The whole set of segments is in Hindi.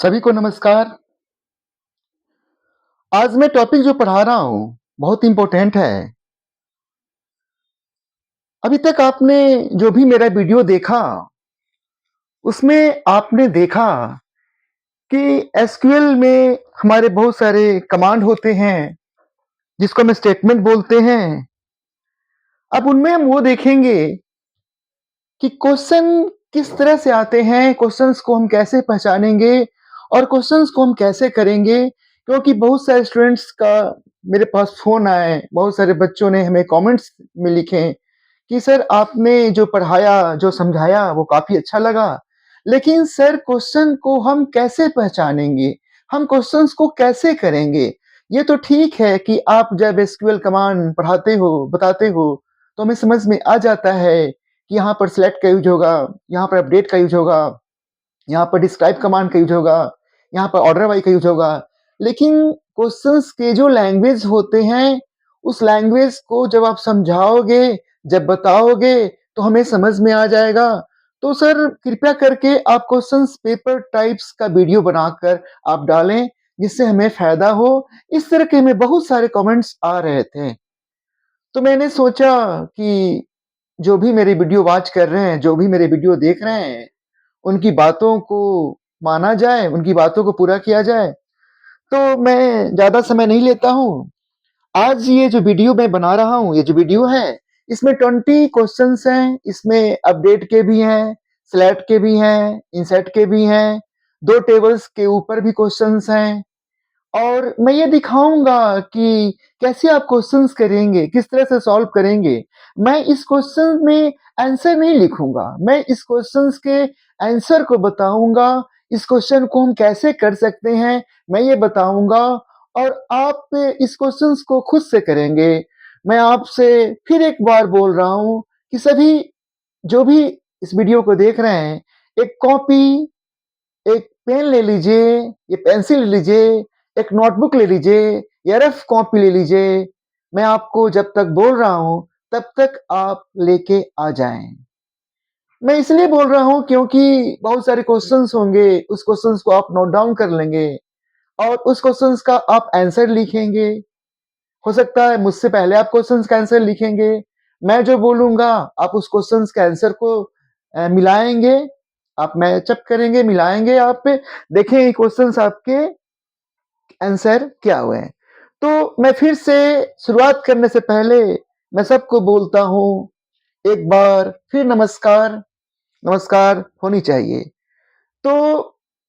सभी को नमस्कार। आज मैं टॉपिक जो पढ़ा रहा हूँ, बहुत इम्पोर्टेंट है। अभी तक आपने जो भी मेरा वीडियो देखा, उसमें आपने देखा कि एसक्यूएल में हमारे बहुत सारे कमांड होते हैं, जिसको हम स्टेटमेंट बोलते हैं। अब उनमें हम वो देखेंगे कि क्वेश्चन किस तरह से आते हैं, क्वेश्चंस को हम कैसे पहचानेंगे और क्वेश्चंस को हम कैसे करेंगे। क्योंकि बहुत सारे स्टूडेंट्स का मेरे पास फ़ोन आए, बहुत सारे बच्चों ने हमें कमेंट्स में लिखे कि सर आपने जो पढ़ाया, जो समझाया वो काफ़ी अच्छा लगा। लेकिन सर क्वेश्चन को हम कैसे पहचानेंगे? हम क्वेश्चंस को कैसे करेंगे? ये तो ठीक है कि आप जब एसक्यूएल कमांड पढ़ाते हो, बताते हो, तो हमें समझ में आ जाता है कि यहाँ पर सेलेक्ट का यूज़ होगा, यहाँ पर अपडेट का यूज़ होगा, यहाँ पर डिस्क्राइब कमांड का यूज़ होगा, यहाँ पर ऑर्डर बाय का यूज़ होगा। लेकिन क्वेश्चंस के जो लैंग्वेज होते हैं, उस लैंग्वेज को जब आप समझाओगे, जब बताओगे, तो हमें समझ में आ जाएगा। तो सर कृपया करके आप क्वेश्चंस पेपर टाइप्स का वीडियो बनाकर आप डालें, जिससे हमें फ़ायदा हो। इस तरह के हमें बहुत सारे कमेंट्स आ रहे थे। तो मैंने सोचा कि जो भी मेरी वीडियो वॉच कर रहे हैं, जो भी मेरे वीडियो देख रहे हैं, उनकी बातों को माना जाए, उनकी बातों को पूरा किया जाए। तो मैं ज़्यादा समय नहीं लेता हूँ। आज ये जो वीडियो मैं बना रहा हूँ, ये जो वीडियो है, इसमें 20 क्वेश्चन्स हैं, इसमें अपडेट के भी हैं, सेलेक्ट के भी हैं, इंसर्ट के भी हैं, 2 टेबल्स के ऊपर भी क्वेश्चन्स हैं। और मैं ये दिखाऊँगा कि कैसे आप क्वेश्चंस करेंगे, किस तरह से सॉल्व करेंगे। मैं इस क्वेश्चन में आंसर नहीं लिखूँगा, मैं इस क्वेश्चंस के आंसर को बताऊँगा, इस क्वेश्चन को हम कैसे कर सकते हैं, मैं ये बताऊँगा और आप इस क्वेश्चंस को खुद से करेंगे। मैं आपसे फिर एक बार बोल रहा हूँ कि सभी जो भी इस वीडियो को देख रहे हैं, एक कॉपी, एक पेन ले लीजिए, ये पेंसिल ले लीजिए, एक नोटबुक ले लीजिए या रफ कॉपी ले लीजिए। मैं आपको जब तक बोल रहा हूँ, तब तक आप लेके आ जाएँ। मैं इसलिए बोल रहा हूँ क्योंकि बहुत सारे क्वेश्चन्स होंगे, उस क्वेश्चन्स को आप नोट डाउन कर लेंगे और उस क्वेश्चन्स का आप आंसर लिखेंगे। हो सकता है मुझसे पहले आप क्वेश्चन्स का आंसर लिखेंगे। मैं जो बोलूँगा, आप उस क्वेश्चन्स के आंसर को मिलाएँगे, आप मैच अप करेंगे, मिलाएँगे आप, देखें क्वेश्चन्स आपके आंसर क्या हुए हैं। तो मैं फिर से शुरुआत करने से पहले मैं सबको बोलता हूँ, एक बार फिर नमस्कार, नमस्कार होनी चाहिए। तो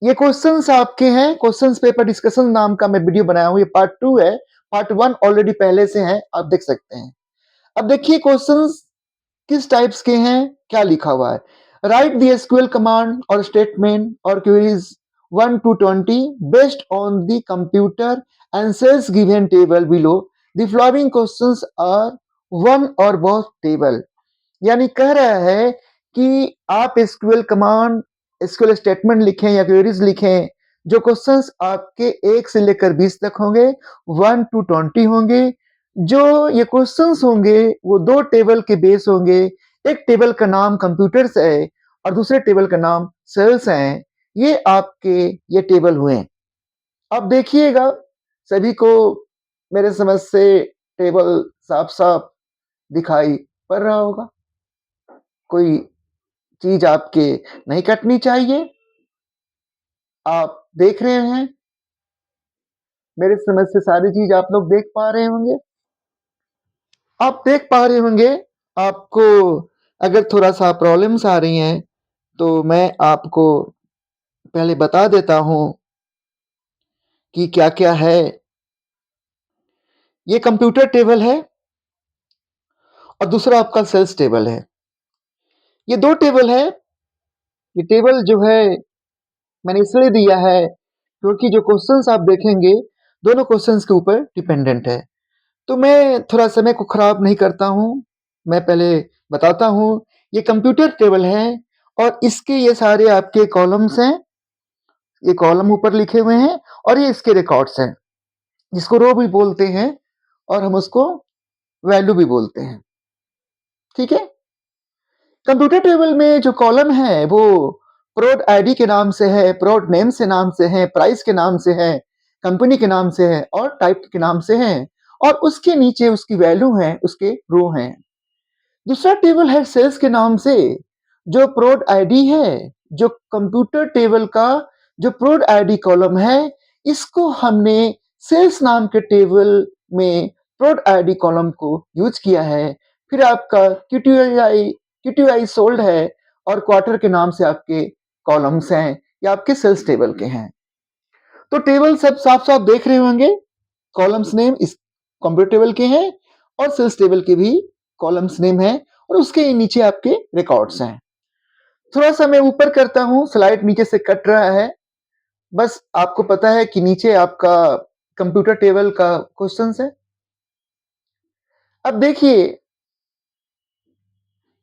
ये क्वेश्चन्स आपके हैं, क्वेश्चन्स पेपर डिस्कशन नाम का मैं वीडियो बनाया हूँ, ये पार्ट 2 है, पार्ट 1 ऑलरेडी पहले से है, आप देख सकते हैं। अब देखिए क्वेश्चन्स किस टाइप्स के हैं, क्या लिखा हुआ है। राइट द एसक्यूएल कमांड और स्टेटमेंट और queries 1 to 20 based on the computer answers given table below. The following questions are one or both table. यानी कह रहा है कि आप एसक्यूएल कमांड, एसक्यूएल स्टेटमेंट लिखें या क्वेरीज लिखें, जो क्वेश्चंस आपके 1 से लेकर 20 तक होंगे, 1 to 20 होंगे। जो ये क्वेश्चंस होंगे वो 2 टेबल के बेस होंगे। एक टेबल का नाम कंप्यूटर्स है और दूसरे टेबल का नाम सेल्स हैं। ये आपके ये टेबल हुए। अब देखिएगा, सभी को मेरे समझ से टेबल साफ-साफ दिखाई पड़ रहा होगा। कोई चीज़ आपके नहीं कटनी चाहिए। आप देख रहे हैं, मेरे समझ से सारी चीज़ आप लोग देख पा रहे होंगे। आप देख पा रहे होंगे, आपको अगर थोड़ा-सा प्रॉब्लम्स आ रही हैं, तो मैं आपको पहले बता देता हूँ कि क्या-क्या है। ये कंप्यूटर टेबल है और दूसरा आपका सेल्स टेबल है। ये 2 टेबल है, ये टेबल जो है मैंने इसलिए दिया है क्योंकि जो क्वेश्चन्स आप देखेंगे, दोनों क्वेश्चन्स के ऊपर डिपेंडेंट है। तो मैं थोड़ा समय को खराब नहीं करता हूँ, मैं पहले बताता हूँ, ये कंप्यूटर टेबल है और इसके ये सारे आपके कॉलम्स हैं, ये कॉलम ऊपर लिखे हुए हैं और ये इसके रिकॉर्ड्स हैं, जिसको रो भी बोलते हैं और हम उसको वैल्यू भी बोलते हैं, ठीक है? कंप्यूटर टेबल में जो कॉलम है वो प्रोड आईडी के नाम से है, प्रोड नेम से नाम से है, प्राइस के नाम से है, कंपनी के नाम से है और टाइप के नाम से है और उसके नीचे उसकी वैल्यू है, उसके रो हैं। दूसरा टेबल है सेल्स के नाम से, जो प्रोड आईडी है, जो कंप्यूटर टेबल का जो प्रोड आईडी कॉलम है, इसको हमने सेल्स नाम के टेबल में प्रोड आईडी कॉलम को यूज किया है। फिर आपका क्यूटीआई सोल्ड है और क्वार्टर के नाम से आपके कॉलम्स हैं या आपके सेल्स टेबल के हैं। तो टेबल सब साफ साफ देख रहे होंगे, कॉलम्स नेम इस कंप्यूटर टेबल के हैं और सेल्स टेबल के भी कॉलम्स नेम है और उसके नीचे आपके रिकॉर्ड्स हैं। थोड़ा सा मैं ऊपर करता हूं, स्लाइड नीचे से कट रहा है, बस आपको पता है कि नीचे आपका कंप्यूटर टेबल का क्वेश्चंस है। अब देखिए,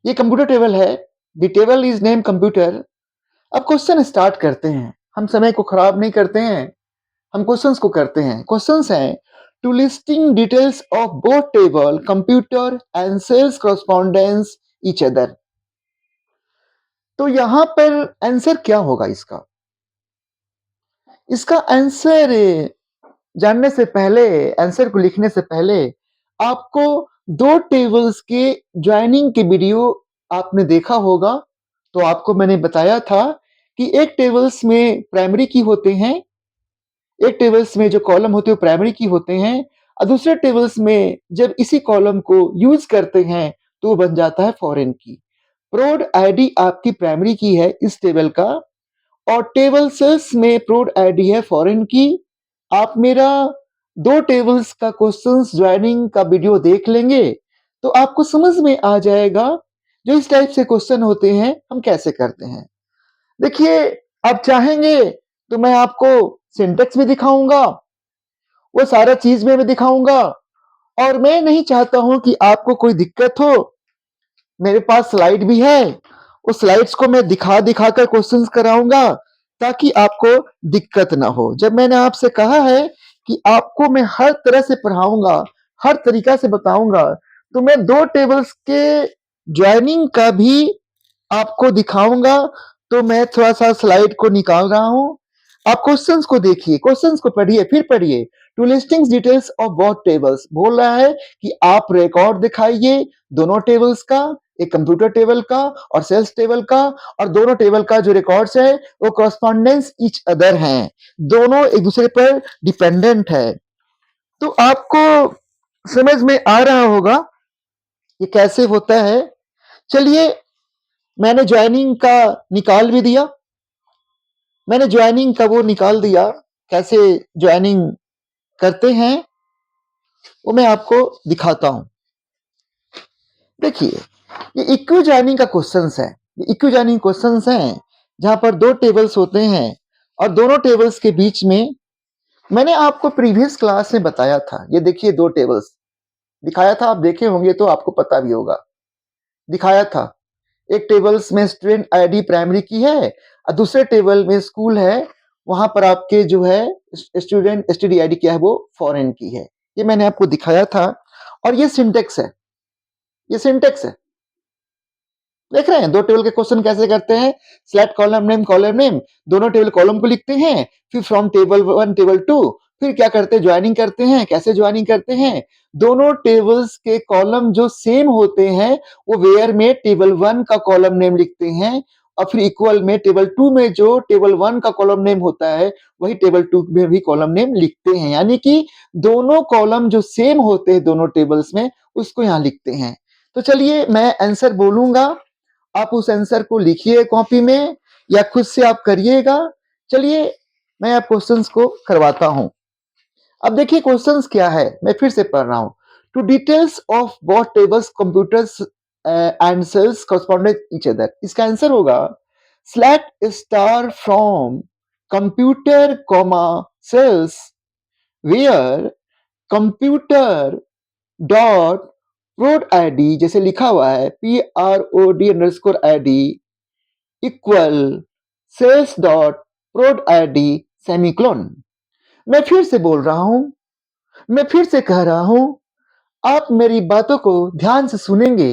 ये कंप्यूटर टेबल है, the table is name computer. अब क्वेश्चन स्टार्ट करते हैं, हम समय को खराब नहीं करते हैं, हम क्वेश्चंस को करते हैं। क्वेश्चंस हैं to listing details of both table computer and sales correspondence each other. तो यहां पर आंसर क्या होगा इसका? इसका आंसर जानने से पहले, आंसर को लिखने से पहले आपको दो टेबल्स के ज्वाइनिंग के वीडियो आपने देखा होगा। तो आपको मैंने बताया था कि एक टेबल्स में प्राइमरी की होते हैं, एक टेबल्स में जो कॉलम होते हैं वो प्राइमरी की होते हैं और दूसरे टेबल्स में जब इसी कॉलम को यूज करते हैं तो वो बन जाता है फॉरेन की। प्रोड आईडी आपकी प्राइमरी की है इस टेबल का और टेबल सेल्स में प्रोड आईडी है फॉरेन की। आप मेरा दो टेबल्स का क्वेश्चंस ज्वाइनिंग का वीडियो देख लेंगे तो आपको समझ में आ जाएगा जो इस टाइप से क्वेश्चन होते हैं हम कैसे करते हैं। देखिए, आप चाहेंगे तो मैं आपको सिंटेक्स भी दिखाऊंगा, वो सारा चीज में मैं दिखाऊंगा और मैं नहीं चाहता हूं कि आपको कोई दिक्कत हो। मेरे पास स्लाइड भी है, उस स्लाइड्स को मैं दिखा दिखा कर क्वेश्चंस कराऊंगा ताकि आपको दिक्कत ना हो। जब मैंने आपसे कहा है कि आपको मैं हर तरह से पढ़ाऊंगा, हर तरीका से बताऊंगा, तो मैं दो टेबल्स के ज्वाइनिंग का भी आपको दिखाऊंगा। तो मैं थोड़ा सा स्लाइड को निकाल रहा हूं, आप क्वेश्चंस को देखिए, क्वेश्चंस को पढ़िए, फिर पढ़िए। To listing details of both tables बोल रहा है कि आप रिकॉर्ड दिखाइए दोनों टेबल्स का, एक कंप्यूटर टेबल का और सेल्स टेबल का, और दोनों टेबल का जो रिकॉर्ड्स है वो कॉरेस्पॉन्डेंस ईच अदर हैं, दोनों एक दूसरे पर डिपेंडेंट है। तो आपको समझ में आ रहा होगा ये कैसे होता है। चलिए, मैंने ज्वाइनिंग का निकाल भी दिया, मैंने ज्वाइनिंग का वो निकाल दिया, कैसे ज्वाइनिंग करते हैं वो मैं आपको दिखाता हूं। देखिए, ये इक्वी ज्वाइनिंग का क्वेश्चंस है, ये इक्वी ज्वाइनिंग क्वेश्चंस हैं जहां पर दो टेबल्स होते हैं और दोनों टेबल्स के बीच में मैंने आपको प्रीवियस क्लास में बताया था। ये देखिए दो टेबल्स दिखाया था, आप देखे होंगे तो आपको पता भी होगा, दिखाया था। एक टेबल्स में स्टूडेंट आईडी प्राइमरी की है और दूसरे टेबल में स्कूल है, वहां पर आपके जो है स्टूडेंट एसटीडी आईडी क्या है वो फॉरेन की है। ये मैंने आपको दिखाया था और ये सिंटेक्स है, ये सिंटेक्स है। देख रहे हैं दो टेबल के क्वेश्चन कैसे करते हैं। सिलेक्ट कॉलम नेम, दोनों टेबल कॉलम को लिखते हैं, फिर फ्रॉम टेबल 1 टेबल 2, फिर क्या करते हैं ज्वाइनिंग करते हैं। कैसे ज्वाइनिंग करते हैं, दोनों टेबल्स के कॉलम जो सेम होते हैं वो वेयर में टेबल 1 का कॉलम नेम लिखते हैं और फिर इक्वल में टेबल 2 में जो टेबल 1 का कॉलम नेम होता है वही टेबल 2 में भी कॉलम नेम लिखते हैं। यानी कि दोनों कॉलम जो सेम होते हैं दोनों टेबल्स में उसको यहाँ लिखते हैं। तो चलिए मैं आंसर बोलूंगा, आप उस आंसर को लिखिए कॉपी में या खुद से आप करिएगा। चलिए मैं आप क्वेश्चंस को करवाता हूं। अब देखिए क्वेश्चंस क्या है, मैं फिर से पढ़ रहा हूं। To details of both tables computers and sales correspondent each other. इसका आंसर होगा select star from computer comma sales where computer dot prod ID, जैसे लिखा हुआ है PROD_ID equal sales dot prod ID semicolon. मैं फिर से बोल रहा हूं, मैं फिर से कह रहा हूं, आप मेरी बातों को ध्यान से सुनेंगे।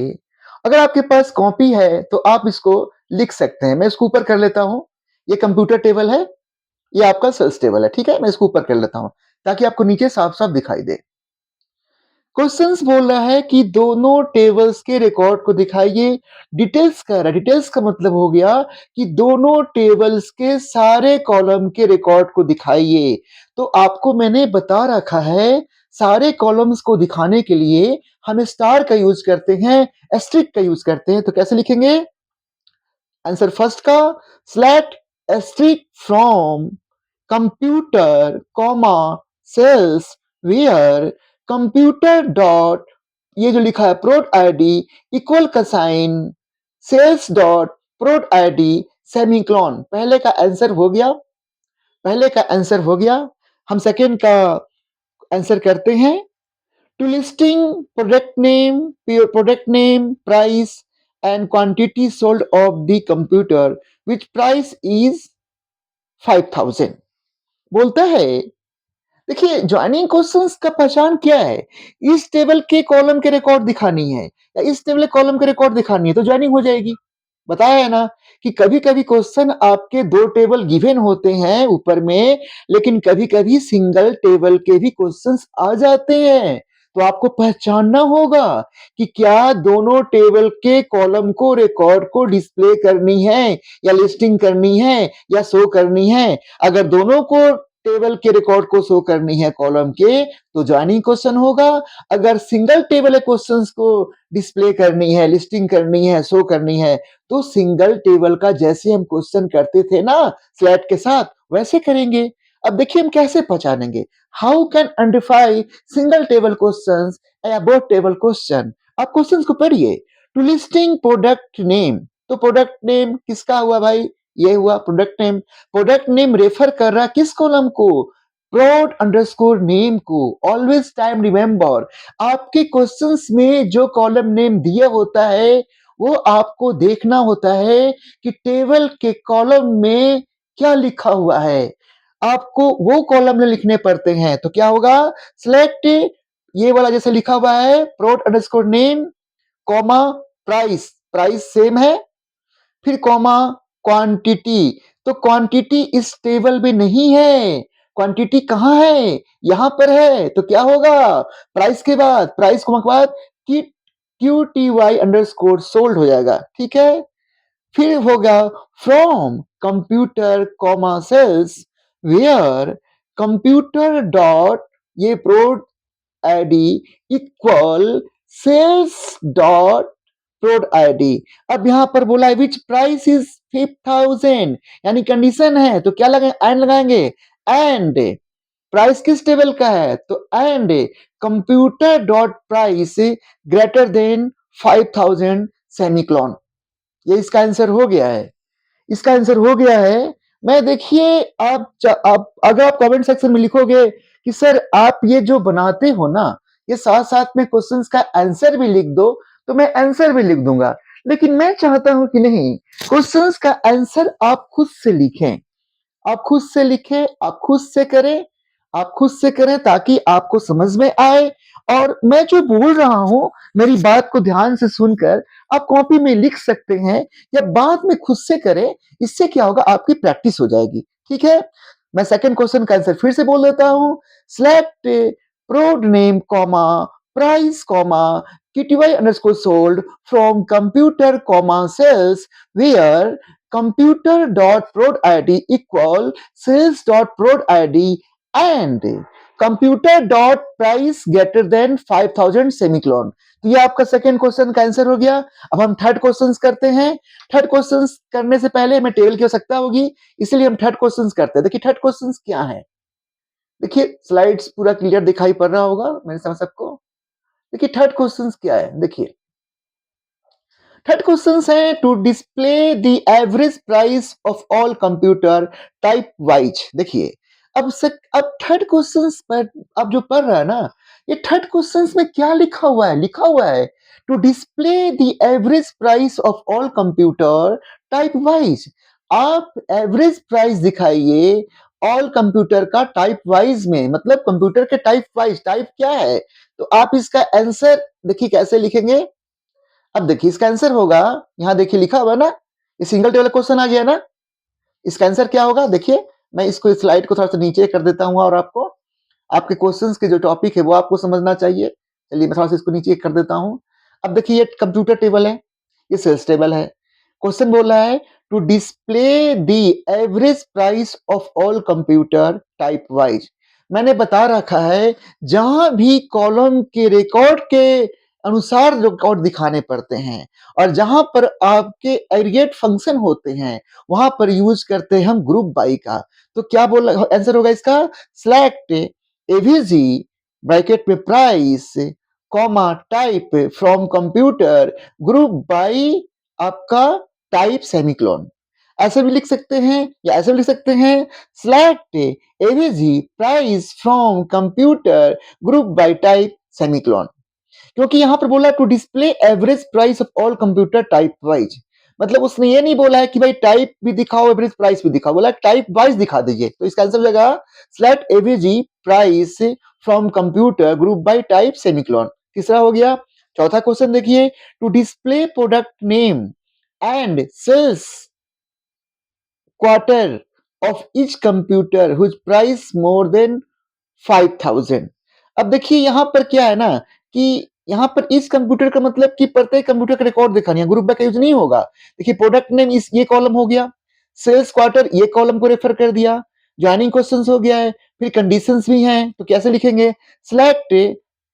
अगर आपके पास कॉपी है तो आप इसको लिख सकते हैं, मैं इसको ऊपर कर लेता हूं। ये कंप्यूटर टेबल है, ये आपका सेल्स टेबल है, ठीक है? मैं इसको ऊपर कर लेता हूँ ताकि आपको नीचे साफ-साफ दिखाई दे। क्वेश्चंस बोल रहा है कि दोनों टेबल्स के रिकॉर्ड को दिखाइए। डिटेल्स कह रहा है, डिटेल्स का मतलब हो गया कि दोनों टेबल्स के सारे कॉलम के रिकॉर्ड को दिखाइए। तो आपको मैंने बता रखा है, सारे कॉलम्स को दिखाने के लिए हम स्टार का यूज करते हैं, एस्टेरिस्क का यूज करते हैं। तो कैसे लिखेंगे? आंसर फर्स्ट का select asterisk from computer comma cells where computer dot ये जो लिखा है prod id इक्वल का sign sales dot prod id semicolon. पहले का आंसर हो गया, पहले का आंसर हो गया। हम सेकंड का आंसर करते हैं। To listing product name, price and quantity sold of the computer which price is 5000 बोलता है। देखिए ज्वाइनिंग क्वेश्चंस का पहचान क्या है? इस टेबल के कॉलम के रिकॉर्ड दिखानी है या इस टेबल के कॉलम के रिकॉर्ड दिखानी है तो ज्वाइनिंग हो जाएगी। बताया है ना कि कभी-कभी क्वेश्चन आपके दो टेबल गिवन होते हैं ऊपर में, लेकिन कभी-कभी सिंगल टेबल के भी क्वेश्चंस आ जाते हैं। तो आपको पहचानना होगा कि क्या दोनों टेबल के कॉलम को रिकॉर्ड को डिस्प्ले करनी है या लिस्टिंग करनी है या शो करनी है। अगर दोनों को टेबल के रिकॉर्ड को शो करनी है कॉलम के तो ज्वाइनिंग क्वेश्चन होगा। अगर सिंगल टेबल क्वेश्चंस को डिस्प्ले करनी है, लिस्टिंग करनी है, शो करनी है तो सिंगल टेबल का जैसे हम क्वेश्चन करते थे ना स्लैट के साथ वैसे करेंगे। अब देखिए हम कैसे पहचानेंगे। How can identify single table questions या बोथ टेबल क्वेश्चन। आप क्वेश्चंस को पढ़िए। टू लिस्टिंग प्रोडक्ट नेम, तो प्रोडक्ट नेम किसका हुआ भाई? ये हुआ product name. Product name refer कर रहा है किस कॉलम को? प्रोड अंडरस्कोर नेम को। ऑलवेज टाइम रिमेंबर, आपके क्वेश्चंस में जो कॉलम नेम दिया होता है वो आपको देखना होता है कि टेबल के कॉलम में क्या लिखा हुआ है। आपको वो कॉलम में लिखने पड़ते हैं। तो क्या होगा? सिलेक्ट ये वाला जैसे लिखा हुआ है prod underscore name comma price, price same है, फिर कॉमा क्वांटिटी। तो क्वांटिटी इस टेबल में नहीं है। क्वांटिटी कहां है? यहां पर है। तो क्या होगा? प्राइस के बाद, प्राइस को के बाद Q T Y underscore sold हो जाएगा, ठीक है। फिर होगा from computer comma sales where computer dot ये prod ID equal sales dot prod ID. अब यहां पर बोला है विच प्राइस इज 5000 यानी कंडीशन है तो क्या लगाएंगे? एंड लगाएंगे। एंड प्राइस किस टेबल का है? तो and computer dot price greater then 5000 semicolon. ये इसका आंसर हो गया है, इसका आंसर हो गया है। मैं देखिए आप अगर आप कमेंट सेक्शन में लिखोगे कि सर आप ये जो बनाते हो ना ये साथ साथ में क्वेश्चंस का आंसर भी लिख दो तो मैं आंसर भी लिख दूंगा, लेकिन मैं चाहता हूं कि नहीं, क्वेश्चंस का आंसर आप खुद से लिखें, आप खुद से लिखें, आप खुद से करें, आप खुद से करें ताकि आपको समझ में आए। और मैं जो बोल रहा हूं मेरी बात को ध्यान से सुनकर आप कॉपी में लिख सकते हैं या बाद में खुद से करें। इससे क्या होगा? आपकी प्रैक्टिस हो जाएगी, ठीक है। मैं सेकंड क्वेश्चन का आंसर फिर से बोल देता हूं। Select prod name comma price comma QTY underscore sold from computer comma sales where computer dot prod id equal sales dot prod id and computer dot price greater than 5000 semicolon. तो ये आपका सेकंड क्वेश्चन का आंसर हो गया। अब हम थर्ड क्वेश्चन करते हैं। थर्ड क्वेश्चन करने से पहले हमें टेबल की आवश्यकता होगी, इसलिए हम थर्ड क्वेश्चन करते हैं। देखिए थर्ड क्वेश्चन क्या है। देखिए स्लाइड्स पूरा क्लियर दिखाई पड़ रहा होगा मेरे समझ सबको। देखिए थर्ड क्वेश्चन क्या है। देखिए थर्ड क्वेश्चन है to display the average price of all computer type wise. देखिए अब थर्ड क्वेश्चन पर आप जो पढ़ रहा है ना ये थर्ड क्वेश्चन में क्या लिखा हुआ है? लिखा हुआ है to display the average price of all computer type wise. आप एवरेज प्राइस दिखाइए ऑल कंप्यूटर का टाइप वाइज में, मतलब कंप्यूटर के टाइप वाइज। टाइप क्या है? तो आप इसका आंसर देखिए कैसे लिखेंगे। अब देखिए इसका आंसर होगा, यहां देखिए लिखा हुआ ना, ये सिंगल टेबल क्वेश्चन आ गया ना, इसका आंसर क्या होगा? देखिए, मैं इसको इस स्लाइड को थोड़ा-सा नीचे कर देता हूँ और आपको आपके क्वेश्चंस के जो टॉपिक है वो आपको समझना चाहिए। चलिए मैं थोड़ा-सा इसको नीचे कर देता हूँ। अब देखिए ये कंप्यूटर टेबल है, ये सेल्स टेबल है। क्वेश्चन बोल रहा है to display the average price of all computer type wise. मैंने बता रखा है जहां भी कॉलम के रिकॉर्ड के अनुसार जो रिकॉर्ड दिखाने पड़ते हैं और जहां पर आपके एग्रीगेट फंक्शन होते हैं वहां पर यूज करते हैं हम ग्रुप बाई का। तो क्या बोल आंसर होगा इसका? सेलेक्ट एवीजी ब्रैकेट में price comma type from computer group by आपका टाइप सेमीकोलन। ऐसे भी लिख सकते हैं या ऐसे भी लिख सकते हैं select AVG price from computer group by type semicolon. क्योंकि यहां पर बोला to display average price of all computer type wise, मतलब उसने ये नहीं बोला है कि भाई टाइप भी दिखाओ एवरेज प्राइस भी दिखाओ, बोला टाइप वाइज दिखा दीजिए। तो इसका आंसर हो जाएगा select AVG price from computer group by type semicolon. तीसरा हो गया। चौथा क्वेश्चन देखिए to display product name and sales quarter of each computer whose price more than 5000। अब देखिए यहां पर क्या है ना कि यहां पर इस कंप्यूटर का मतलब कि प्रत्येक कंप्यूटर का रिकॉर्ड दिखानी है, ग्रुप बाय का यूज नहीं होगा। देखिए प्रोडक्ट नेम इस ये कॉलम हो गया, सेल्स क्वार्टर ये कॉलम को रेफर कर दिया, ज्वाइनिंग क्वेश्चंस हो गया है, फिर कंडीशंस भी हैं तो कैसे लिखेंगे? Select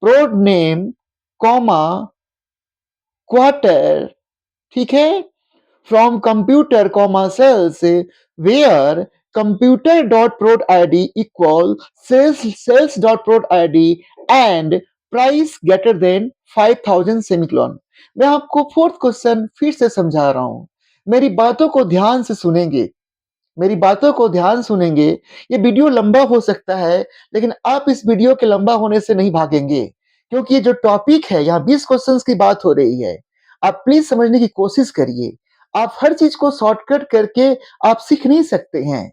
prod name comma quarter, ठीक है, from computer comma cells where computer dot prod id equal cells dot prod id and price greater than 5000 semicolon. मैं आपको फोर्थ क्वेश्चन फिर से समझा रहा हूं, मेरी बातों को ध्यान से सुनेंगे, मेरी बातों को ध्यान सुनेंगे। ये वीडियो लंबा हो सकता है लेकिन आप इस वीडियो के लंबा होने से नहीं भागेंगे, क्योंकि ये जो टॉपिक है यहाँ 20 क्वेश्चंस की बात हो रही है। आप प्लीज समझने की कोशिश करिए। आप हर चीज को शॉर्टकट करके आप सीख नहीं सकते हैं।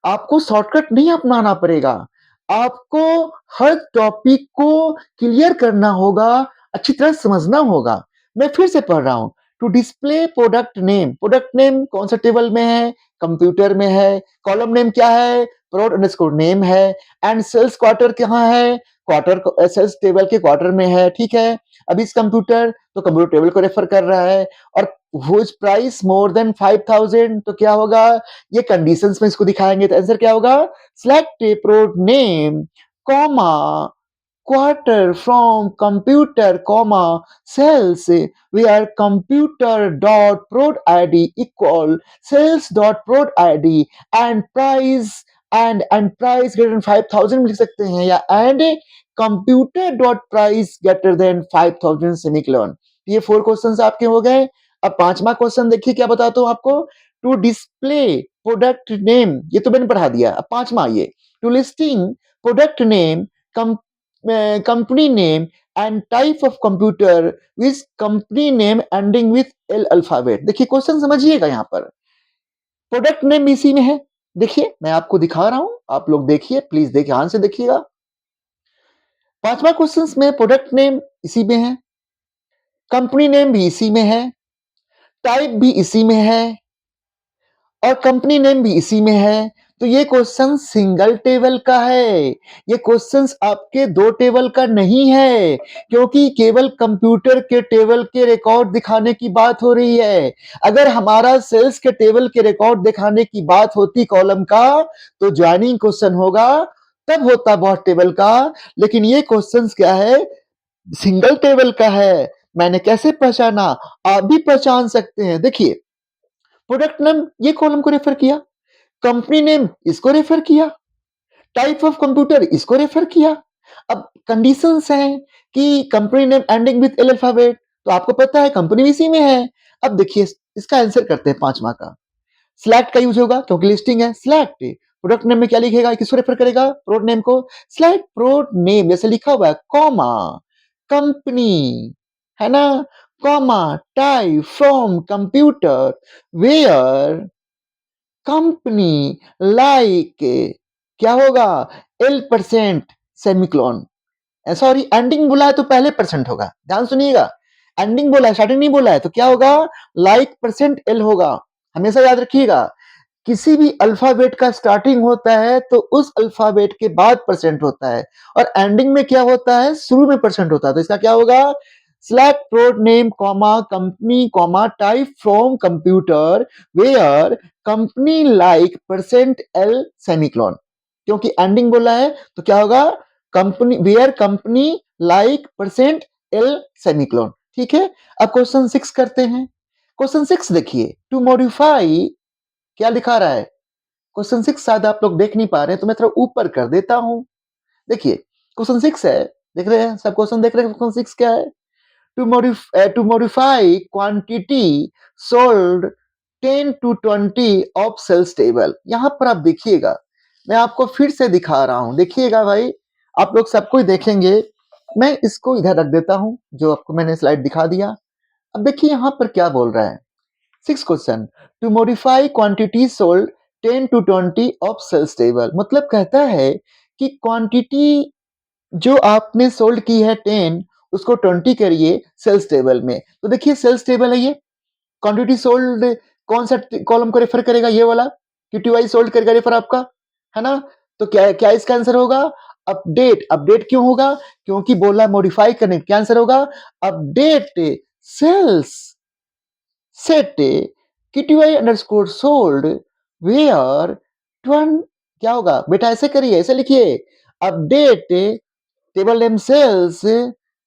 आपको शॉर्टकट नहीं अपनाना पड़ेगा, आपको हर टॉपिक को क्लियर करना होगा, अच्छी तरह समझना होगा। मैं फिर से पढ़ रहा हूं टू डिस्प्ले प्रोडक्ट नेम कौन सा टेबल में है? कंप्यूटर में है। कॉलम नेम क्या है? प्रोड अंडरस्कोर नेम है। एंड सेल्स क्वार्टर कहाँ है? क्वार्टर सेल्स टेबल के क्वार्टर में है, ठीक है। अब इस कंप्यूटर तो कंप्यूटर टेबल को रेफर कर रहा है और हुज प्राइस मोर देन 5000 तो क्या होगा? ये कंडीशंस में इसको दिखाएंगे तो आंसर क्या होगा? सिलेक्ट ए प्रोड name comma quarter from computer comma cells where computer dot prod id equal cells dot prod id and price and price greater than 5000 लिख सकते हैं या and computer dot price greater than 5000 semicolon. ये 4 क्वेश्चंस आपके हो गए। अब पांचवा क्वेश्चन देखिए क्या बताता हूं आपको। टू डिस्प्ले प्रोडक्ट नेम, ये तो मैंने पढ़ा दिया। अब पांचवा ये to listing product name company name and type of computer with company name ending with L alphabet। देखिए क्वेश्चन समझिएगा, यहाँ पर प्रोडक्ट नेम इसी में है। देखिए मैं आपको दिखा रहा हूं, आप लोग देखिए, प्लीज देखिए, ध्यान से देखिएगा। पांचवा क्वेश्चन में प्रोडक्ट नेम इसी में है, कंपनी नेम भी इसी में है, टाइप भी इसी में है और कंपनी नेम भी इसी में है। तो ये क्वेश्चन सिंगल टेबल का है, ये क्वेश्चंस आपके दो टेबल का नहीं है, क्योंकि केवल कंप्यूटर के टेबल के रिकॉर्ड दिखाने की बात हो रही है। अगर हमारा सेल्स के टेबल के रिकॉर्ड दिखाने की बात होती कॉलम का तो ज्वाइनिंग क्वेश्चन होगा, तब होता बहुत टेबल का। लेकिन ये क्वेश्चंस क्या है? सिंगल टेबल का है। मैंने कैसे पहचाना? आप भी पहचान सकते हैं। देखिए प्रोडक्ट नेम ये कॉलम को रेफर किया, कंपनी नेम इसको रेफर किया, टाइप ऑफ कंप्यूटर इसको रेफर किया। अब कंडीशंस हैं कि company name ending with L alphabet, तो आपको पता है कंपनी भी इसी में है। अब देखिए इसका आंसर करते हैं पांचवा का। सिलेक्ट का यूज होगा क्योंकि लिस्टिंग है। सिलेक्ट प्रोडक्ट नेम में क्या लिखेगा? किसको रेफर करेगा? प्रोड नेम को। सिलेक्ट प्रोड नेम जैसे लिखा हुआ है कॉमा कंपनी, है ना, comma type from computer where company like क्या होगा? L% semicolon. सॉरी एंडिंग बोला है तो पहले परसेंट होगा, ध्यान सुनिएगा। एंडिंग बोला है, स्टार्टिंग नहीं बोला है, तो क्या होगा? लाइक परसेंट एल होगा, हमेशा याद रखिएगा। किसी भी अल्फाबेट का स्टार्टिंग होता है तो उस अल्फाबेट के बाद परसेंट होता है और एंडिंग में क्या होता है, शुरू में परसेंट होता है। तो इसका क्या होगा, select prod name comma company comma type from computer where company like percent l semicolon, क्योंकि एंडिंग बोला है तो क्या होगा, company where company like percent L semicolon. ठीक है, अब क्वेश्चन 6 करते हैं। क्वेश्चन 6 देखिए, टू मॉडिफाई क्या लिखा रहा है, क्वेश्चन 6 शायद आप लोग देख नहीं पा रहे हैं तो मैं थोड़ा ऊपर कर देता हूं। देखिए क्वेश्चन 6 है, देख रहे हैं सब, क्वेश्चन देख रहे हैं, क्वेश्चन 6 क्या है, to modify quantity sold 10 to 20 of sales table। यहां पर आप देखिएगा, मैं आपको फिर से दिखा रहा हूं, देखिएगा भाई, आप लोग सब कुछ देखेंगे। मैं इसको इधर रख देता हूं जो आपको मैंने स्लाइड दिखा दिया। अब देखिए यहां पर क्या बोल रहा है, 6 question, to modify quantity sold 10 to 20 of sales table, मतलब कहता है कि क्वांटिटी जो आपने सोल्ड की है 10 उसको 20 करिए सेल्स टेबल में। तो देखिए सेल्स टेबल है ये, क्वांटिटी सोल्ड कौन सा कॉलम को रेफर करेगा, ये वाला क्यूटीवाई सोल्ड करेगा रेफर आपका, है ना। तो क्या क्या इसका आंसर होगा, अपडेट। अपडेट क्यों होगा, क्योंकि बोला मॉडिफाई करने, क्या आंसर होगा, update sales set QTY underscore sold where twenty, क्या होगा बेटा, ऐसे करिए, ऐसे लिखिए, update table name sales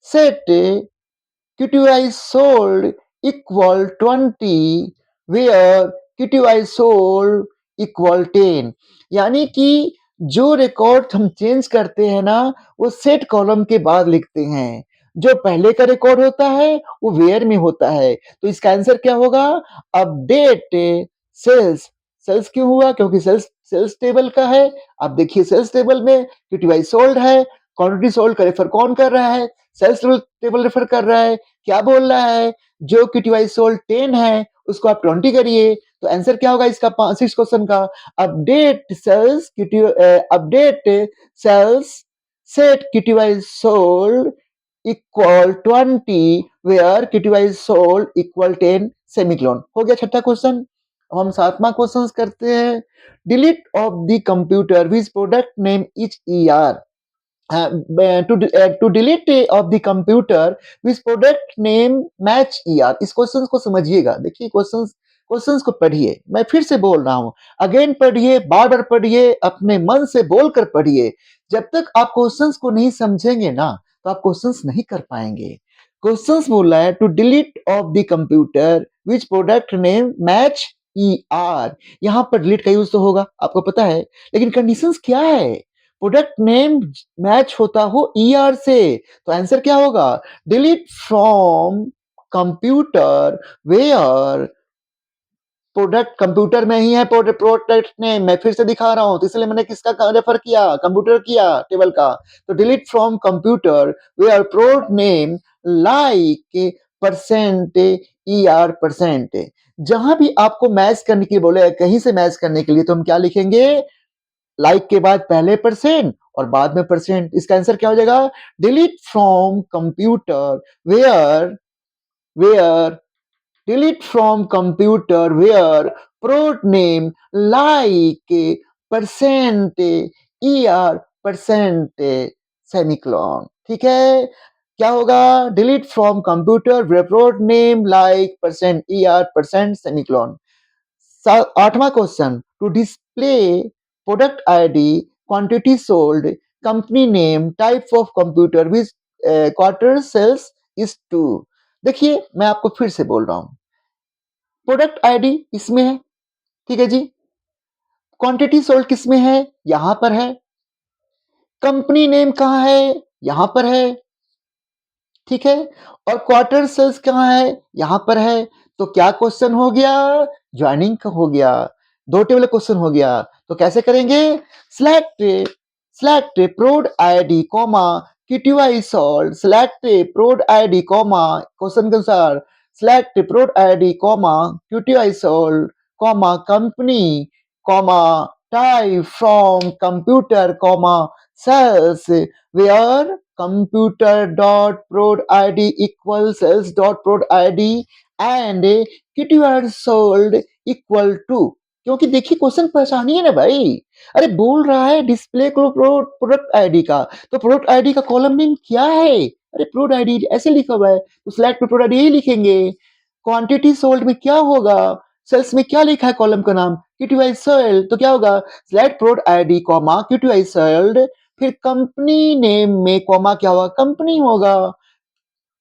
set QTY sold equal 20 where QTY sold equal 10। यानी कि जो रिकॉर्ड हम चेंज करते हैं ना वो सेट कॉलम के बाद लिखते हैं, जो पहले का रिकॉर्ड होता है वो वेयर में होता है। तो इसका आंसर क्या होगा, अपडेट सेल्स। सेल्स क्यों हुआ, क्योंकि सेल्स सेल्स टेबल का है। अब देखिए सेल्स टेबल में क्यूटीवाई सोल्ड है, क्वांटिटी सोल्ड का रेफर कौन कर रहा है, सेल्स टेबल रेफर कर रहा है। क्या बोल रहा है, जो क्यूटीवाई सोल्ड 10 है उसको आप 20 करिए। तो आंसर क्या होगा इसका 6 क्वेश्चन का, update sales update sales set QTY sold equal 20 where QTY sold equal 10 semicolon. हो गया छठा क्वेश्चन। अब हम सातवां क्वेश्चन करते हैं, delete of the computer which product name is ER, to delete of the computer which product name match ER। इस क्वेश्चन को समझिएगा, देखिए क्वेश्चंस को पढ़िए, मैं फिर से बोल रहा हूं, अगेन पढ़िए, बार बार पढ़िए, अपने मन से बोलकर पढ़िए। जब तक आप क्वेश्चंस को नहीं समझेंगे ना तो आप क्वेश्चंस नहीं कर पाएंगे। क्वेश्चंस बोल रहा है to delete of the computer which product name match ER। यहां पर डिलीट का यूज तो होगा आपको पता है, लेकिन कंडीशंस क्या है, प्रोडक्ट नेम मैच होता हो ईआर से। तो आंसर क्या होगा, delete from computer where, product computer में ही है, प्रोडक्ट नेम मैं फिर से दिखा रहा हूं तो इसलिए मैंने किसका रेफर किया, कंप्यूटर किया टेबल का। तो delete from computer where product name like percent ER percent. जहां भी आपको मैच करने के लिए बोले, कहीं से मैच करने के लिए, तो हम क्या लिखेंगे, लाइक के बाद पहले परसेंट और बाद में परसेंट। इसका आंसर क्या हो जाएगा, delete from computer where where delete from computer where prod name like percent ER percent semicolon. ठीक है, क्या होगा, delete from computer where prod name like percent ER percent semicolon. आठवां question, to display product ID quantity sold company name type of computer which quarter sales is two. देखिए मैं आपको फिर से बोल रहा हूं, प्रोडक्ट आईडी इसमें है, ठीक है जी, क्वांटिटी सोल्ड किसमें है, यहां पर है, कंपनी नेम कहां है, यहां पर है, ठीक है, और क्वार्टर सेल्स कहां है, यहां पर है। तो क्या क्वेश्चन हो गया, ज्वाइनिंग का हो गया, दो टेबल क्वेश्चन हो गया। तो कैसे करेंगे, select select prod ID comma QTY sold, select prod ID comma question के अनुसार select prod ID comma QTY sold comma company comma type from computer comma sales where computer dot prod id equals sales dot prod id and keyword sold equal to, क्योंकि देखिए क्वेश्चन पहचानिए ना भाई। अरे बोल रहा है डिस्प्ले को प्रोडक्ट आईडी का, तो प्रोडक्ट आईडी का कॉलम नेम क्या है? अरे प्रोडक्ट आईडी ऐसे लिखा हुआ है, तो सिलेक्ट पे प्रोडक्ट आईडी ही लिखेंगे। क्वांटिटी सोल्ड में क्या होगा? सेल्स में क्या लिखा है कॉलम का नाम? क्यूटीआई सोल्ड, तो क्या होगा? Select product ID comma QTY sold, फिर कंपनी नेम में कॉमा क्या होगा? कंपनी होगा।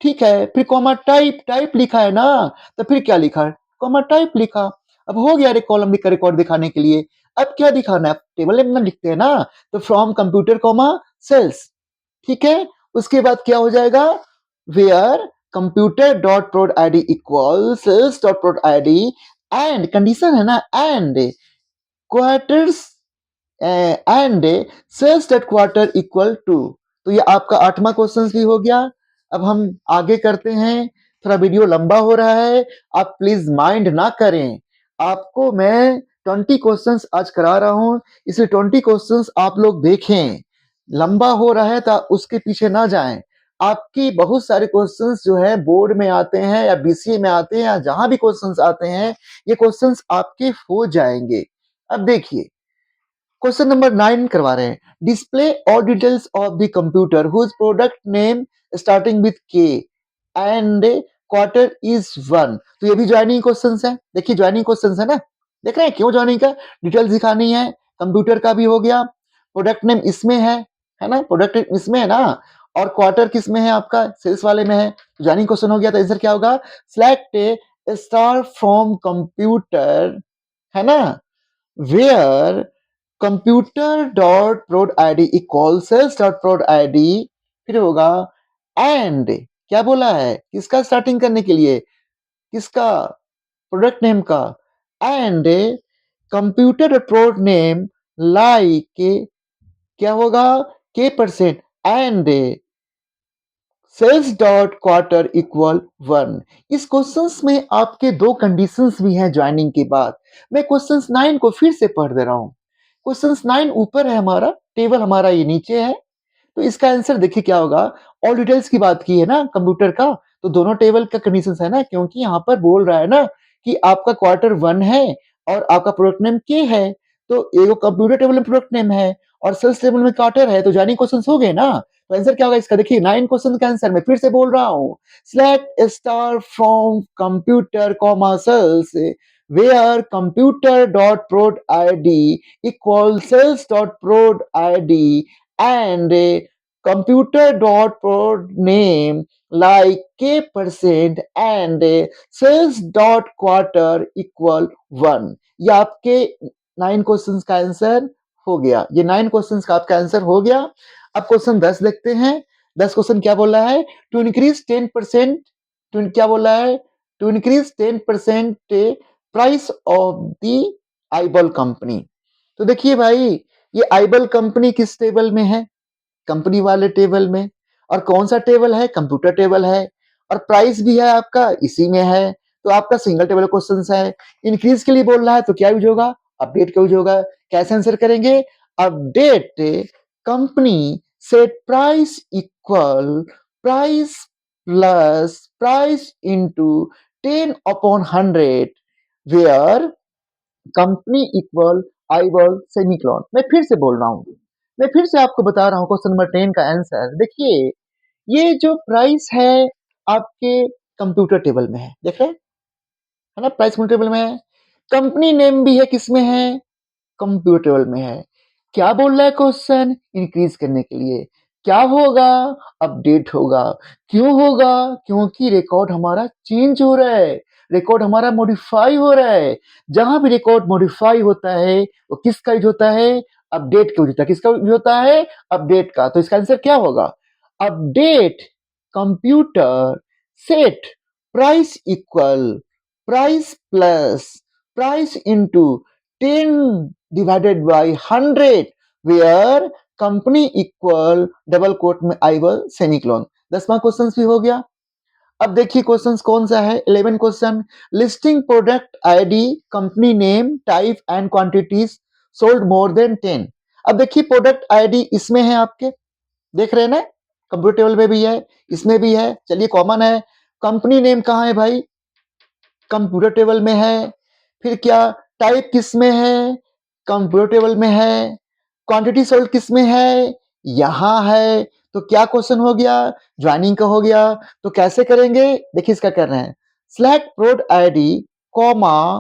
ठीक है, फिर कॉमा टाइप, टाइप लिखा है ना, तो फिर क्या लिखा है? कॉमा टाइप लिखा। अब हो गया रे कॉलम लिख कर रिकॉर्ड दिखाने के लिए। अब क्या दिखाना है? टेबल नेम लिखते हैं ना, तो फ्रॉम कंप्यूटर कॉमा सेल्स। ठीक है, उसके बाद क्या हो जाएगा? Where computer dot prod I D equal sales dot prod I D and condition है ना, and quarters and sales dot quarter equal to. तो ये आपका 8वां क्वेश्चन भी हो गया। अब हम आगे करते हैं, थोड़ा वीडियो लंबा हो रहा है, आप प्लीज माइंड ना करें। आपको मैं 20 क्वेश्चंस आज करा रहा हूं, इसलिए 20 क्वेश्चंस आप लोग देखें। लंबा हो रहा है तो उसके पीछे ना जाएं। आपकी बहुत सारे क्वेश्चंस जो है बोर्ड में आते हैं या बीसीए में आते हैं या जहां भी क्वेश्चंस आते हैं, ये क्वेश्चंस आपके हो जाएंगे। अब देखिए क्वेश्चन नंबर 9 करवा रहे हैं। Display all details of the computer whose product name starting with K and quarter is 1। तो ये भी ज्वाइनिंग क्वेश्चंस है। देखिए ज्वाइनिंग क्वेश्चंस है ना, देख रहे हैं क्यों ज्वाइनिंग का? डिटेल्स दिखानी है, कंप्यूटर का भी हो गया, प्रोडक्ट नेम इसमें है ना, प्रोडक्ट नेम इसमें है ना, और क्वार्टर किस में है? आपका सेल्स वाले में है। ज्वाइनिंग क्वेश्चन हो गया, तो आंसर क्या होगा? सिलेक्ट स्टार फ्रॉम कंप्यूटर, है ना, where computer dot prod ID equal sales dot prod ID, फिर होगा एंड क्या बोला है? किसका स्टार्टिंग करने के लिए? किसका? प्रोडक्ट नेम का। And computer dot prod name like क्या होगा? K percent and sales dot quarter equal 1। इस क्वेश्चंस में आपके दो कंडीशंस भी हैं ज्वाइनिंग के बाद। मैं क्वेश्चंस 9 को फिर से पढ़ दे रहा हूं। क्वेश्चंस 9 ऊपर है, हमारा टेबल हमारा ये नीचे है, तो इसका आंसर देखिए क्या होगा। ऑल डिटेल्स की बात की है ना कंप्यूटर का, तो दोनों टेबल का कंडीशन है ना, क्योंकि यहाँ पर बोल रहा है ना कि आपका क्वार्टर 1 है और आपका प्रोडक्ट नेम के है, तो एगो कंप्यूटर टेबल में प्रोडक्ट नेम है और सेल्स टेबल में क्वार्टर है, तो जानी क्वेश्चन हो गए ना। तो आंसर क्या होगा इसका? देखिए 9 क्वेश्चन का आंसर मैं फिर से बोल रहा हूँ। Select star from computer comma sales where computer dot prod ID equal sales dot prod ID and computer dot prod name like k percent and sales dot quarter equal 1। ये आपके 9 क्वेश्चंस का आंसर हो गया। ये 9 क्वेश्चंस का आपका आंसर हो गया। अब क्वेश्चन 10 देखते हैं। 10 क्वेश्चन क्या बोला है? टू इंक्रीज 10%, क्या बोला है? To increase 10% price of the iBall company. तो देखिए भाई, ये आईबल कंपनी किस टेबल में है? कंपनी वाले टेबल में। और कौन सा टेबल है? कंप्यूटर टेबल है। और प्राइस भी है आपका इसी में है, तो आपका सिंगल टेबल क्वेश्चन है। इंक्रीज के लिए बोल रहा है तो क्या यूज होगा? अपडेट का यूज होगा। कैसे आंसर करेंगे? Update company set price equal price plus price into 10/100 where company equal iBall semicolon. मैं फिर से बोल रहा हूँ, मैं फिर से आपको बता रहा हूँ क्वेश्चन नंबर 10 का आंसर। देखिए ये जो प्राइस है आपके कंप्यूटर टेबल में है, देख रहे हैं, है ना, प्राइस कंप्यूटर टेबल में है। कंपनी नेम भी है, किसमें है? कंप्यूटर टेबल में है। क्या बोल रहा है क्वेश्चन? इंक्रीज करने के लिए क्या होगा? अपडेट होगा। क्यों होगा? क्योंकि रिकॉर्ड हमारा चेंज हो रहा है, रिकॉर्ड हमारा मॉडिफाई हो रहा है। जहां भी रिकॉर्ड मॉडिफाई होता है वो किसका यूज होता है? अपडेट का यूज होता है। किसका यूज होता है? अपडेट का। तो इसका आंसर क्या होगा? Update computer set price equal price plus price into 10 divided by 100 where company equal double quote में आईबल सेमिकोलॉन। 10वां क्वेश्चन भी हो गया। अब देखिए क्वेश्चन कौन सा है? 11 question. Listing product ID company name type and quantities sold more than 10। अब देखिए प्रोडक्ट आईडी इसमें है आपके, देख रहे हैं ना, कंप्यूटर टेबल में भी है, इसमें भी है, चलिए कॉमन है। कंपनी नेम कहाँ है भाई? कंप्यूटर टेबल में है। फिर क्या? टाइप किस में है? कंप्यूटर टेबल में है। क्वांटिटी सोल्ड किस में है? यहाँ है। तो क्या क्वेश्चन हो गया? ज्वाइनिंग का हो गया। तो कैसे करेंगे? देखिए इसका कर रहे हैं। Select product ID comma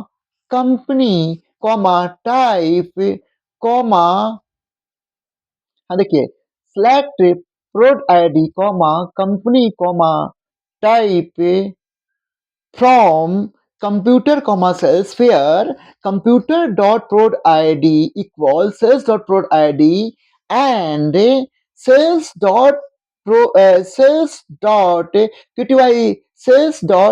company comma type comma, हाँ देखिए, select product ID comma company comma type from computer comma sales where computer dot prod id equals sales dot prod id and sales dot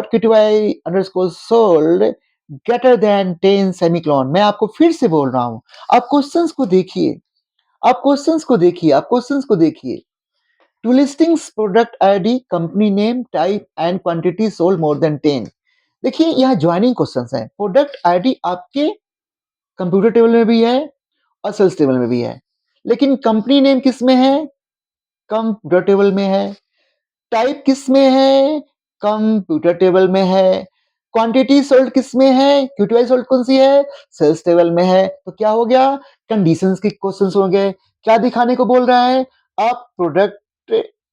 qty underscore sold greater than 10 semicolon। मैं आपको फिर से बोल रहा हूं, आप क्वेश्चंस को देखिए, आप क्वेश्चंस को देखिए, आप क्वेश्चंस को देखिए। To listings product ID company name type and quantity sold more than 10। देखिए यहाँ ज्वाइनिंग क्वेश्चंस हैं। प्रोडक्ट आईडी आपके कंप्यूटर टेबल में भी है और सेल्स टेबल में भी है, लेकिन कंपनी नेम किस में है? कंप्यूटर टेबल में है। टाइप किस में है? कंप्यूटर टेबल में है। क्वांटिटी सोल्ड किस में है? क्यूटीआई सोल्ड कौन सी है? सेल्स टेबल में है। तो क्या हो गया? कंडीशंस के क्वेश्चंस हो गए। क्या दिखाने को बोल रहा है? आप प्रोडक्ट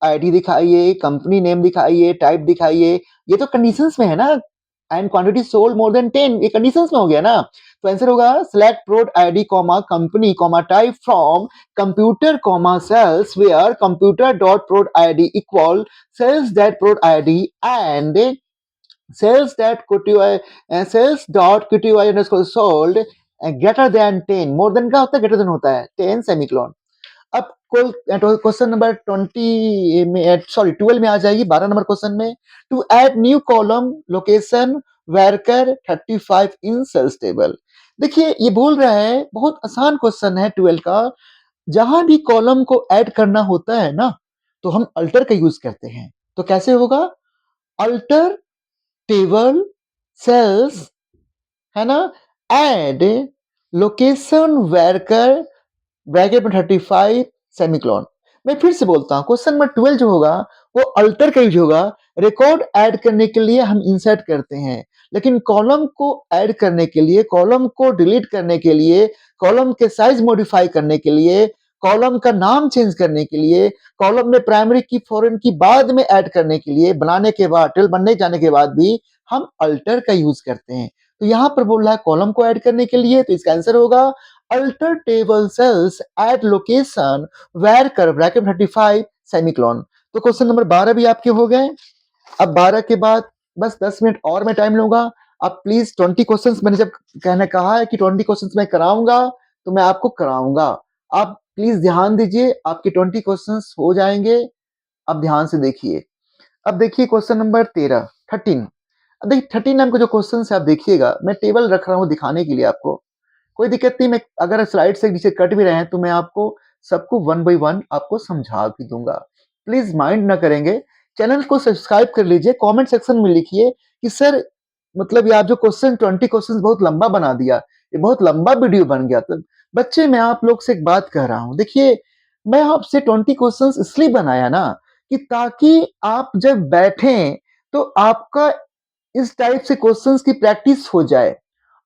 आईडी दिखाइए, कंपनी नेम दिखाइए, टाइप दिखाइए। ये तो कंडीशंस में है ना। And quantity sold more than 10, ये कंडीशंस में हो गया ना। तो आंसर होगा select product ID comma company comma type from computer comma cells where computer dot prod id equal cells that prod id and cells dot qty underscore sold greater than 10। More than क्या होता है? ग्रेटर देन होता है 10 सेमिकोलॉन। अब क्वेश्चन नंबर 20 में, सॉरी 12 में आ जाएगी, 12 नंबर क्वेश्चन में। To add new column location worker 35 in sales table. देखिए ये बोल रहा है, बहुत आसान क्वेश्चन है 12 का। जहां भी कॉलम को ऐड करना होता है ना, तो हम अल्टर का यूज करते हैं। तो कैसे होगा? अल्टर टेबल सेल्स, है ना, ऐड लोकेशन वर्कर ब्रैकेट में 35 सेमिकोलॉन। मैं फिर से बोलता हूं, क्वेश्चन नंबर 12 जो होगा वो अल्टर का यूज होगा। रिकॉर्ड ऐड करने के लिए हम इंसर्ट करते हैं, लेकिन कॉलम को ऐड करने के लिए, कॉलम को डिलीट करने के लिए, कॉलम के साइज मॉडिफाई करने के लिए, कॉलम का नाम चेंज करने के लिए, कॉलम में प्राइमरी की फॉरेन की बाद में ऐड करने के लिए, बनाने के बाद, टेबल बनने जाने के बाद भी हम अल्टर का यूज करते हैं। तो यहां पर बोल रहा है कॉलम को ऐड करने के लिए, तो इसका आंसर होगा alter table sales add location varchar bracket 35 semicolon. तो क्वेश्चन नंबर 12 भी आपके हो गए। अब 12 के बाद बस 10 मिनट और मैं टाइम लूंगा। आप प्लीज 20 क्वेश्चंस, मैंने जब कहने कहा है कि 20 क्वेश्चंस मैं कराऊंगा, तो मैं आपको कराऊंगा। आप प्लीज ध्यान दीजिए, आपके 20 क्वेश्चंस हो जाएंगे। अब ध्यान से देखिए। अब देखिए क्वेश्चन नंबर 13, 13। अब देखिए 13 नाम का जो क्वेश्चन है, आप देखिएगा, मैं टेबल रख रहा हूँ दिखाने के लिए आपको। कोई दिक्कत नहीं, मैं अगर स्लाइड से नीचे कट भी रहे हैं तो मैं आपको सबको वन बाय वन आपको समझा भी दूंगा। प्लीज माइंड ना करेंगे। चैनल को सब्सक्राइब कर लीजिए। कमेंट सेक्शन में लिखिए कि सर, मतलब ये आप जो क्वेश्चन 20 क्वेश्चन बहुत लंबा बना दिया, ये बहुत लंबा वीडियो बन गया। तो बच्चे, मैं आप लोग से एक बात कह रहा हूँ, देखिए मैं आपसे 20 क्वेश्चन इसलिए बनाया ना कि ताकि आप जब बैठें तो आपका इस टाइप से क्वेश्चंस की प्रैक्टिस हो जाए,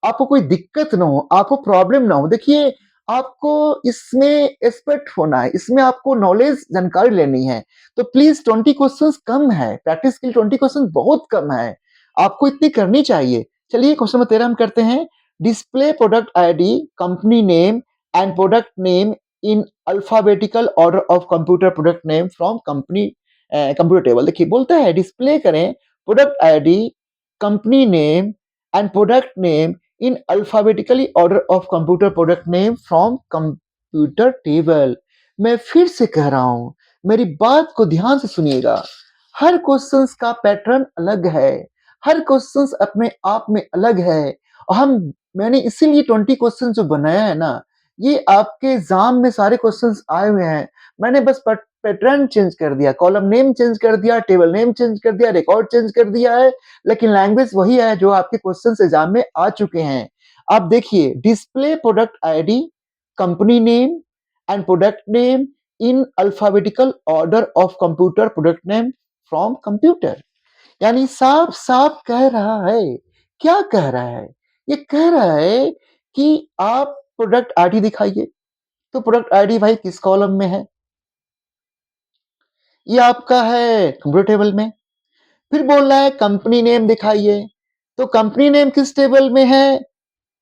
आपको कोई दिक्कत ना हो, आपको प्रॉब्लम ना हो। देखिए आपको इसमें एक्सपर्ट होना है, इसमें आपको नॉलेज जानकारी लेनी है। तो प्लीज 20 क्वेश्चंस कम है, प्रैक्टिस के लिए 20 क्वेश्चन बहुत कम है, आपको इतनी करनी चाहिए। चलिए क्वेश्चन नंबर 13 हम करते हैं। Display product ID company name and product name in alphabetical order of computer product name from company computer table. देखिए बोलता है डिस्प्ले करें product ID company name and product name in alphabetically order of computer product name from computer table। मैं फिर से कह रहा हूं, मेरी बात को ध्यान से सुनिएगा। हर क्वेश्चंस का पैटर्न अलग है, हर क्वेश्चंस अपने आप में अलग है। और मैंने इसीलिए 20 क्वेश्चन जो बनाया है ना, ये आपके एग्जाम में सारे क्वेश्चंस आए हुए हैं। मैंने बस पैटर्न चेंज कर दिया, कॉलम नेम चेंज कर दिया, टेबल नेम चेंज कर दिया, रिकॉर्ड चेंज कर दिया है, लेकिन लैंग्वेज वही है जो आपके क्वेश्चन एग्जाम में आ चुके हैं। आप देखिए, display product ID company name and product name in alphabetical order of computer product name from computer. यानी साफ साफ कह रहा है, क्या कह रहा है? ये कह रहा है कि आप प्रोडक्ट आईडी दिखाइए। तो प्रोडक्ट आईडी भाई किस कॉलम में है? ये आपका है कंप्यूटर टेबल में। फिर बोल रहा है कंपनी नेम दिखाइए। तो कंपनी नेम किस टेबल में है?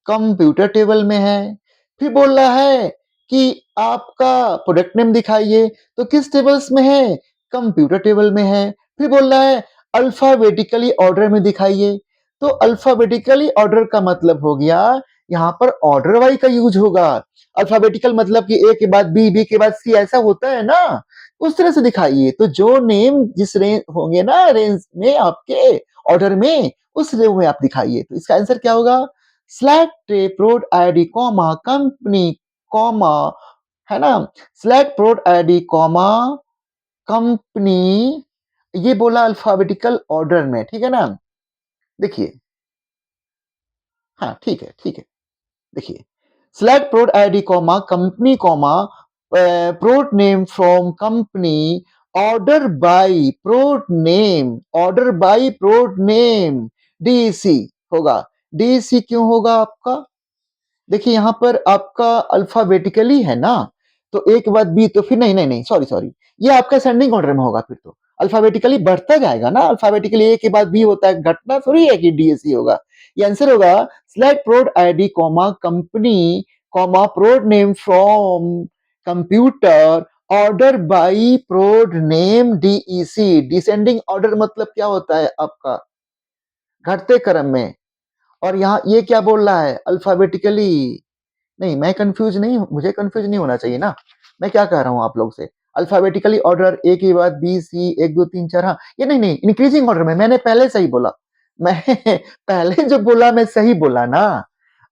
कंप्यूटर टेबल में है। फिर बोल रहा है कि आपका प्रोडक्ट नेम दिखाइए। तो किस टेबल्स में है? कंप्यूटर टेबल में है। फिर बोल रहा है अल्फाबेटिकली ऑर्डर में दिखाइए। तो अल्फाबेटिकली ऑर्डर का मतलब हो गया यहाँ पर ऑर्डर वाइज का यूज होगा। अल्फाबेटिकल मतलब कि ए के बाद बी के बाद सी, ऐसा होता है ना, उस तरह से दिखाइए। तो जो नेम जिस रेंज होंगे ना, रेंज में आपके ऑर्डर में, उस रेंज में आप दिखाइए। तो इसका आंसर क्या होगा? Select prod ID comma company comma, है ना, select prod ID comma company, ये बोला अल्फाबेटिकल ऑर्डर में, ठीक है ना। देखिए, हाँ ठीक है, ठीक है। देखिए, select prod ID comma company comma प्रोड name from company, order by प्रोड नेम, ऑर्डर बाय प्रोड नेम डीसी होगा। डीसी क्यों होगा आपका? देखिए यहाँ पर आपका अल्फाबेटिकली है ना, तो एक के बाद बी, तो फिर नहीं नहीं नहीं, सॉरी सॉरी, ये आपका असेंडिंग ऑर्डर में होगा। फिर तो अल्फाबेटिकली बढ़ता जाएगा ना, अल्फाबेटिकली ए के बाद बी होता है, घटना थोड़ी है कि डीएससी होगा। ये आंसर होगा select prod ID comma company comma प्रोड name from computer, order by प्रोड नेम डीईसी। डिसेंडिंग ऑर्डर मतलब क्या होता है आपका? घटते क्रम में। और यहाँ ये क्या बोल रहा है? अल्फाबेटिकली। नहीं, मैं कंफ्यूज नहीं हूँ, मुझे कंफ्यूज नहीं होना चाहिए ना। मैं क्या कह रहा हूँ आप लोग से? अल्फाबेटिकली ऑर्डर, ए के बाद बी सी, 1 2 3 4, हाँ ये नहीं नहीं, इंक्रीजिंग ऑर्डर में। मैंने पहले सही बोला, मैं पहले जो बोला मैं सही बोला ना।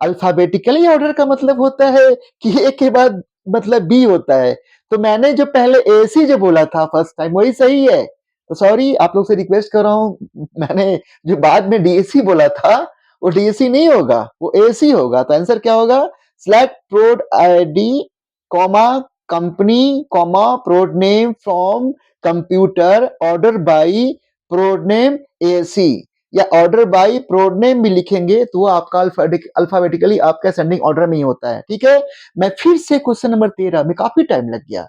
अल्फाबेटिकली ऑर्डर का मतलब होता है कि ए के बाद मतलब बी होता है। तो मैंने जो पहले ए सी जो बोला था फर्स्ट टाइम, वही सही है। तो सॉरी, आप लोग से रिक्वेस्ट कर रहा हूँ, मैंने जो बाद में डीएसी बोला था वो डीएसी नहीं होगा, वो एसी होगा। तो आंसर क्या होगा? Select prod ID comma company comma प्रोड name from computer, order by प्रोड नेम एसी, या ऑर्डर बाई प्रोड नेम भी लिखेंगे तो वो आपका अल्फाबेटिकली आपका असेंडिंग ऑर्डर में ही होता है, ठीक है। मैं फिर से क्वेश्चन नंबर 13 में, काफी टाइम लग गया,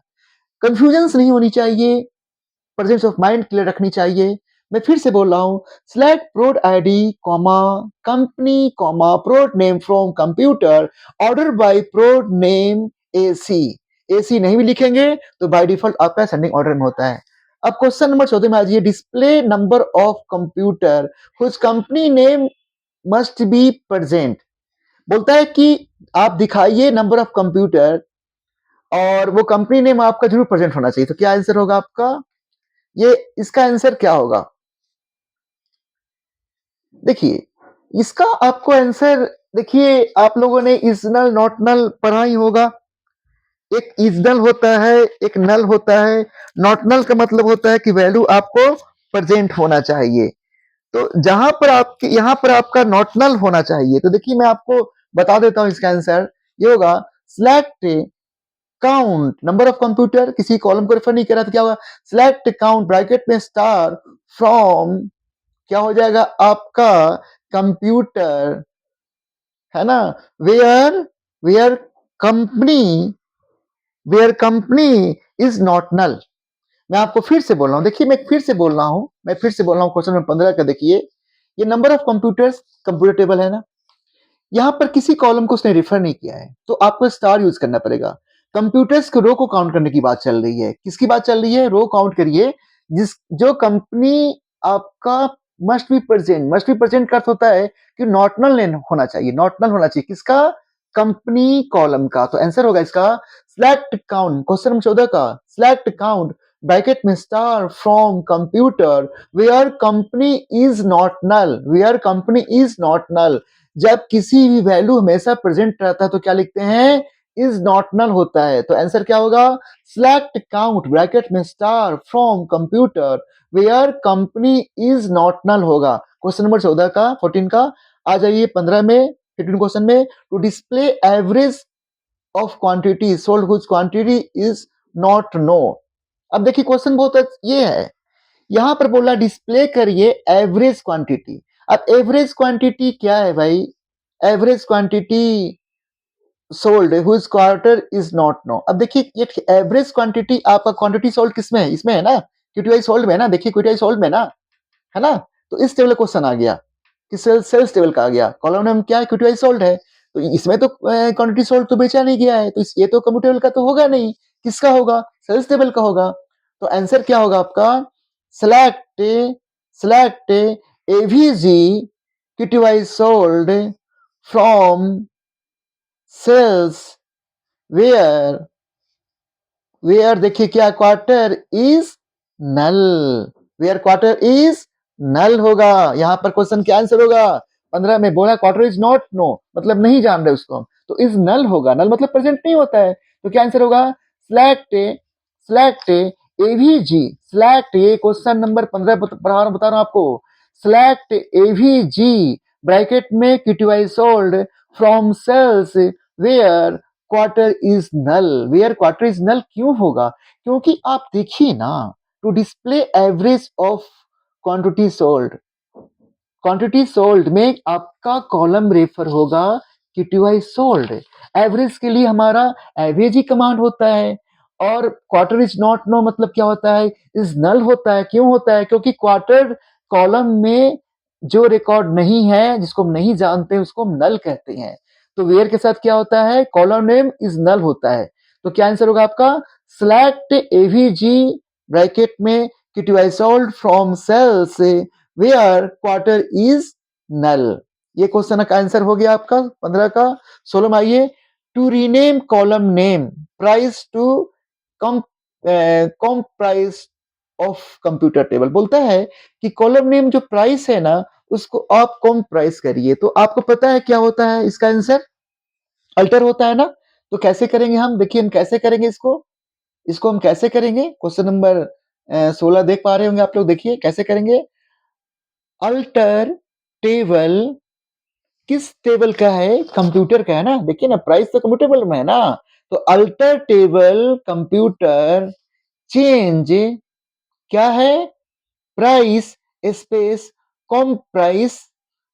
कंफ्यूजन नहीं होनी चाहिए, प्रेजेंस ऑफ माइंड क्लियर रखनी चाहिए। मैं फिर से बोल रहा हूं, select prod ID comma company comma प्रोड name from computer, order by प्रोड नेम एसी। एसी नहीं भी लिखेंगे तो बाय डिफॉल्ट आपका असेंडिंग ऑर्डर में होता है। अब क्वेश्चन नंबर 14 में आ जाइए, display number of computer whose company name must be present. बोलता है कि आप दिखाइए नंबर ऑफ कंप्यूटर और वो कंपनी नेम आपका जरूर प्रेजेंट होना चाहिए। तो क्या आंसर होगा आपका? ये इसका आंसर क्या होगा? देखिए, इसका आपको आंसर, देखिए आप लोगों ने इज नल नॉट नल पढ़ा ही होगा। एक इज नल होता है, एक नल होता है। नॉट नल का मतलब होता है कि वैल्यू आपको प्रेजेंट होना चाहिए। तो जहां पर आपके, यहां पर आपका नॉट नल होना चाहिए। तो देखिए मैं आपको बता देता हूं इसका आंसर। ये होगा select count number of computer, किसी कॉलम को रेफर नहीं करा तो क्या होगा? सिलेक्ट काउंट ब्रैकेट में स्टार फ्रॉम, क्या हो जाएगा आपका? कंप्यूटर, है ना, where where company, where company is not null. मैं आपको फिर से बोल रहा हूं, देखिए मैं फिर से बोल रहा हूं, क्वेश्चन नंबर 15 का देखिए। ये number of computers computer table है ना, यहां पर किसी कॉलम को उसने रेफर नहीं किया है, तो आपको स्टार यूज करना पड़ेगा। कंप्यूटर्स के रो को काउंट करने की बात चल रही है। किसकी बात चल रही है? रो काउंट करिए, जिस जो कंपनी आपका मस्ट बी प्रेजेंट का अर्थ होता है कि नॉटनल होना चाहिए, नॉटनल होना चाहिए किसका? कंपनी कॉलम का। तो आंसर होगा इसका सिलेक्ट काउंट, क्वेश्चन नंबर 14 का सिलेक्ट काउंट ब्रैकेट में star from computer where company is not null, where company is not null. जब किसी भी वैल्यू हमेशा प्रेजेंट रहता है तो क्या लिखते हैं? इज नॉट नल होता है। तो आंसर क्या होगा? सिलेक्ट काउंट ब्रैकेट में star from computer where company is not null होगा। क्वेश्चन नंबर 14 का, 14 का। आ जाइए 15 में, 15 क्वेश्चन में, to display average of quantity sold whose quantity is not no. अब देखिए क्वेश्चन बहुत ये है, यहां पर बोला डिस्प्ले करिए एवरेज क्वांटिटी। अब एवरेज क्वांटिटी क्या है भाई? Average quantity sold whose quarter is not no. अब देखिए ये एवरेज क्वांटिटी, आपका क्वांटिटी सोल्ड किसमें है, इसमें है ना, क्यूटीआई सोल्ड में है ना, देखिए क्यूटीआई सोल्ड में है ना। तो इस टेबल क्वेश्चन आ गया कि सेल्स टेबल का आ गया, कॉलम नेम क्या है, क्यूटीआई सोल्ड है, तो इसमें तो क्वांटिटी सोल्ड तो बेचा नहीं गया है, तो ये तो कम्यूटेबल का तो होगा नहीं, किसका होगा, सेल्स टेबल का होगा। तो आंसर क्या होगा आपका, select select AVG QTY sold from sales where where देखिए क्या, quarter is null, where quarter is null होगा, यहां पर क्वेश्चन क्या आंसर होगा, 15 में बोला क्वार्टर इज नॉट नो, मतलब नहीं जान रहे उसको हम, तो इज नल होगा, नल मतलब प्रेजेंट नहीं होता है, तो क्या आंसर होगा, सिलेक्ट सिलेक्ट एवीजी, सिलेक्ट, ये क्वेश्चन नंबर 15 बता रहा हूं आपको, सिलेक्ट एवीजी ब्रैकेट में QTY sold from sales where quarter is null, where quarter is null क्यों होगा, क्योंकि आप देखिए ना, to display average of quantity sold, quantity sold में आपका कॉलम रेफर होगा क्यूटीआई सोल्ड, एवरेज के लिए हमारा एवरेज ही कमांड होता है, और क्वार्टर इज नॉट नो मतलब क्या होता है, इज नल होता है, क्यों होता है, क्योंकि क्वार्टर कॉलम में जो रिकॉर्ड नहीं है, जिसको हम नहीं जानते उसको हम नल कहते हैं, तो वेयर के साथ क्या होता है, कॉलम नेम इज नल होता है, तो क्या आंसर होगा आपका, सिलेक्ट एवीजी ब्रैकेट में QTY sold from sales where quarter is null, ये क्वेश्चन का आंसर हो गया आपका 15 का। 16 में आइए, to rename column name price to कम कम प्राइस ऑफ कंप्यूटर टेबल, बोलता है कि कॉलम नेम जो प्राइस है ना उसको आप कम प्राइस करिए, तो आपको पता है क्या होता है इसका आंसर, अल्टर होता है ना, तो कैसे करेंगे हम, देखिए हम कैसे करेंगे इसको हम कैसे करेंगे, क्वेश्चन नंबर 16 देख पा रहे होंगे आप लोग, देखिए कैसे करेंगे, अल्टर टेबल किस टेबल का है, कंप्यूटर का है ना, देखिए ना प्राइस तो कंप्यूटर में है ना, तो अल्टर टेबल कंप्यूटर चेंज क्या है, प्राइस स्पेस कॉम प्राइस,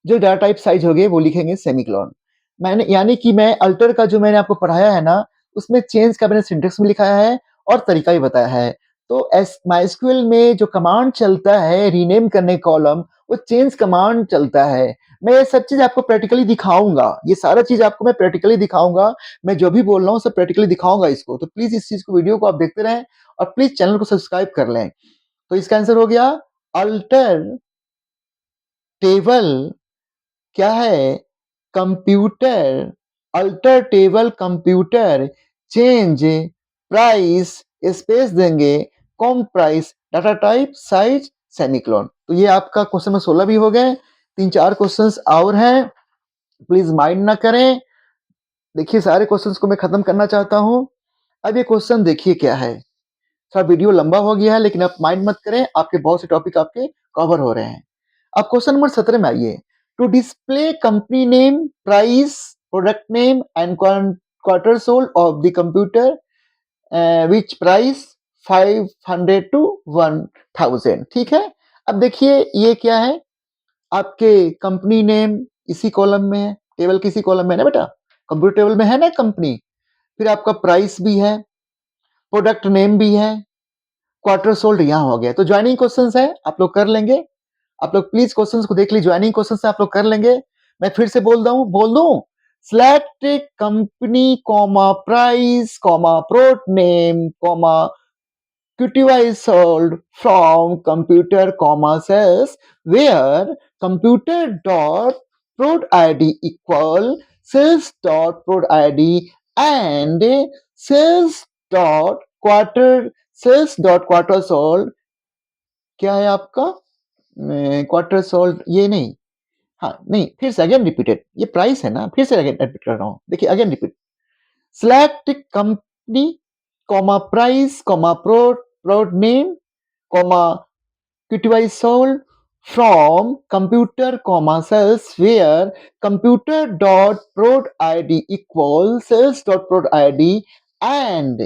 जो डाटा टाइप साइज हो गए वो लिखेंगे सेमीकोलन, मैंने यानी कि मैं अल्टर का जो मैंने आपको पढ़ाया है ना उसमें चेंज का मैंने सिंटेक्स में लिखाया है और तरीका भी बताया है, तो माइस्क्यूएल में जो कमांड चलता है रीनेम करने कॉलम, वो चेंज कमांड चलता है, मैं ये सब चीज आपको प्रैक्टिकली दिखाऊंगा, ये सारा चीज आपको मैं प्रैक्टिकली दिखाऊंगा, मैं जो भी बोल रहा हूँ सब प्रैक्टिकली दिखाऊंगा इसको, तो प्लीज इस चीज को वीडियो को आप देखते रहें और प्लीज चैनल को सब्सक्राइब कर लें। तो इसका आंसर हो गया अल्टर टेबल क्या है, computer, alter table computer change price space देंगे कॉम price data type size semicolon, तो ये आपका क्वेश्चन में 16 भी हो गए, 3-4 क्वेश्चंस और हैं, प्लीज माइंड ना करें, देखिए सारे क्वेश्चंस को मैं खत्म करना चाहता हूं। अब ये क्वेश्चन देखिए क्या है, थोड़ा वीडियो लंबा हो गया है लेकिन आप माइंड मत करें, आपके बहुत से टॉपिक आपके कवर हो रहे हैं। अब क्वेश्चन नंबर 17 में आइए, to display company name price product name and quarter sold of the computer which price 500 to 1000, ठीक है। अब देखिए ये क्या है, आपके कंपनी नेम इसी कॉलम में है, टेबल किसी कॉलम में है ना बेटा, कंप्यूटर टेबल में है ना कंपनी, फिर आपका प्राइस भी है, प्रोडक्ट नेम भी है, क्वार्टर सोल्ड यहाँ हो गया, तो ज्वाइनिंग क्वेश्चंस है आप लोग कर लेंगे, आप लोग प्लीज क्वेश्चंस को देख लीजिए, ज्वाइनिंग क्वेश्चंस आप लोग कर लेंगे, मैं फिर से बोल दूं, select company comma price comma product name comma QTY sold from computer comma cells where computer dot prod id equal sales dot prod id and sales dot quarter sold क्या है आपका, क्वार्टर सोल्ड ये नहीं, हाँ नहीं फिर से अगेन रिपीटेड, ये प्राइस है ना, फिर से अगेन रिपीट कर रहा हूँ, देखिए again repeat, select company comma price comma प्रोड name comma QTY sold from computer comma cells where computer dot prod id equals sales dot prod id and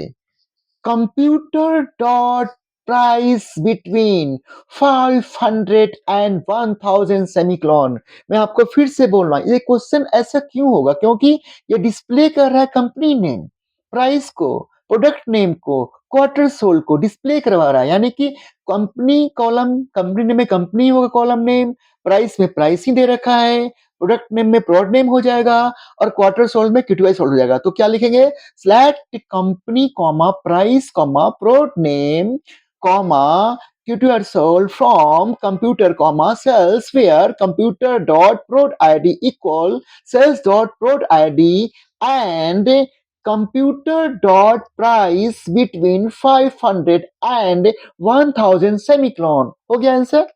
computer dot price between 500 and 1000 semicolon. मैं आपको फिर से बोल रहा हूँ, ये क्वेश्चन ऐसा क्यों होगा? क्योंकि ये डिस्प्ले कर रहा है कंपनी नेम, प्राइस को, प्रोडक्ट नेम को, क्वार्टर सोल्ड को डिस्प्ले करवा रहा है। यानी कि कंपनी कॉलम, कंपनी नेम में कंपनी होगा कॉलम नेम, प्राइस में प्राइस ही दे रखा है, प्रोडक्ट नेम में प्रोडक्ट नेम हो जाएगा और क्वार्टर सोल्ड में क्यूटीआई सोल्ड हो जाएगा। तो क्या लिखेंगे? Select company comma price comma product name comma QTR sold from computer comma sales where computer dot prod id equal sales dot prod id and computer dot price between 500 and 1000 semicolon. हो गया आंसर।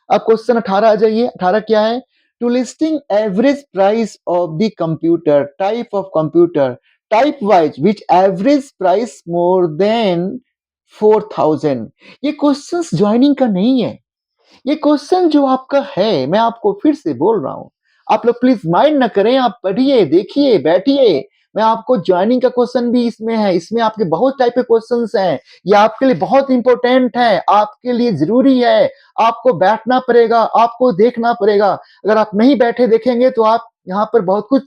अब क्वेश्चन 18 आ जाइए। 18 क्या है? To listing average price of the computer, type of computer, type wise which average price more than 4000। ये क्वेश्चंस ज्वाइनिंग का नहीं है, ये क्वेश्चन जो आपका है, मैं आपको फिर से बोल रहा हूं, आप लोग प्लीज माइंड ना करें, आप पढ़िए, देखिए, बैठिए। मैं आपको ज्वाइनिंग का क्वेश्चन भी इसमें है, इसमें आपके बहुत टाइप के क्वेश्चंस हैं, ये आपके लिए बहुत इंपॉर्टेंट है, आपके लिए जरूरी है। आपको बैठना पड़ेगा, आपको देखना पड़ेगा। अगर आप नहीं बैठे देखेंगे तो आप यहाँ पर बहुत कुछ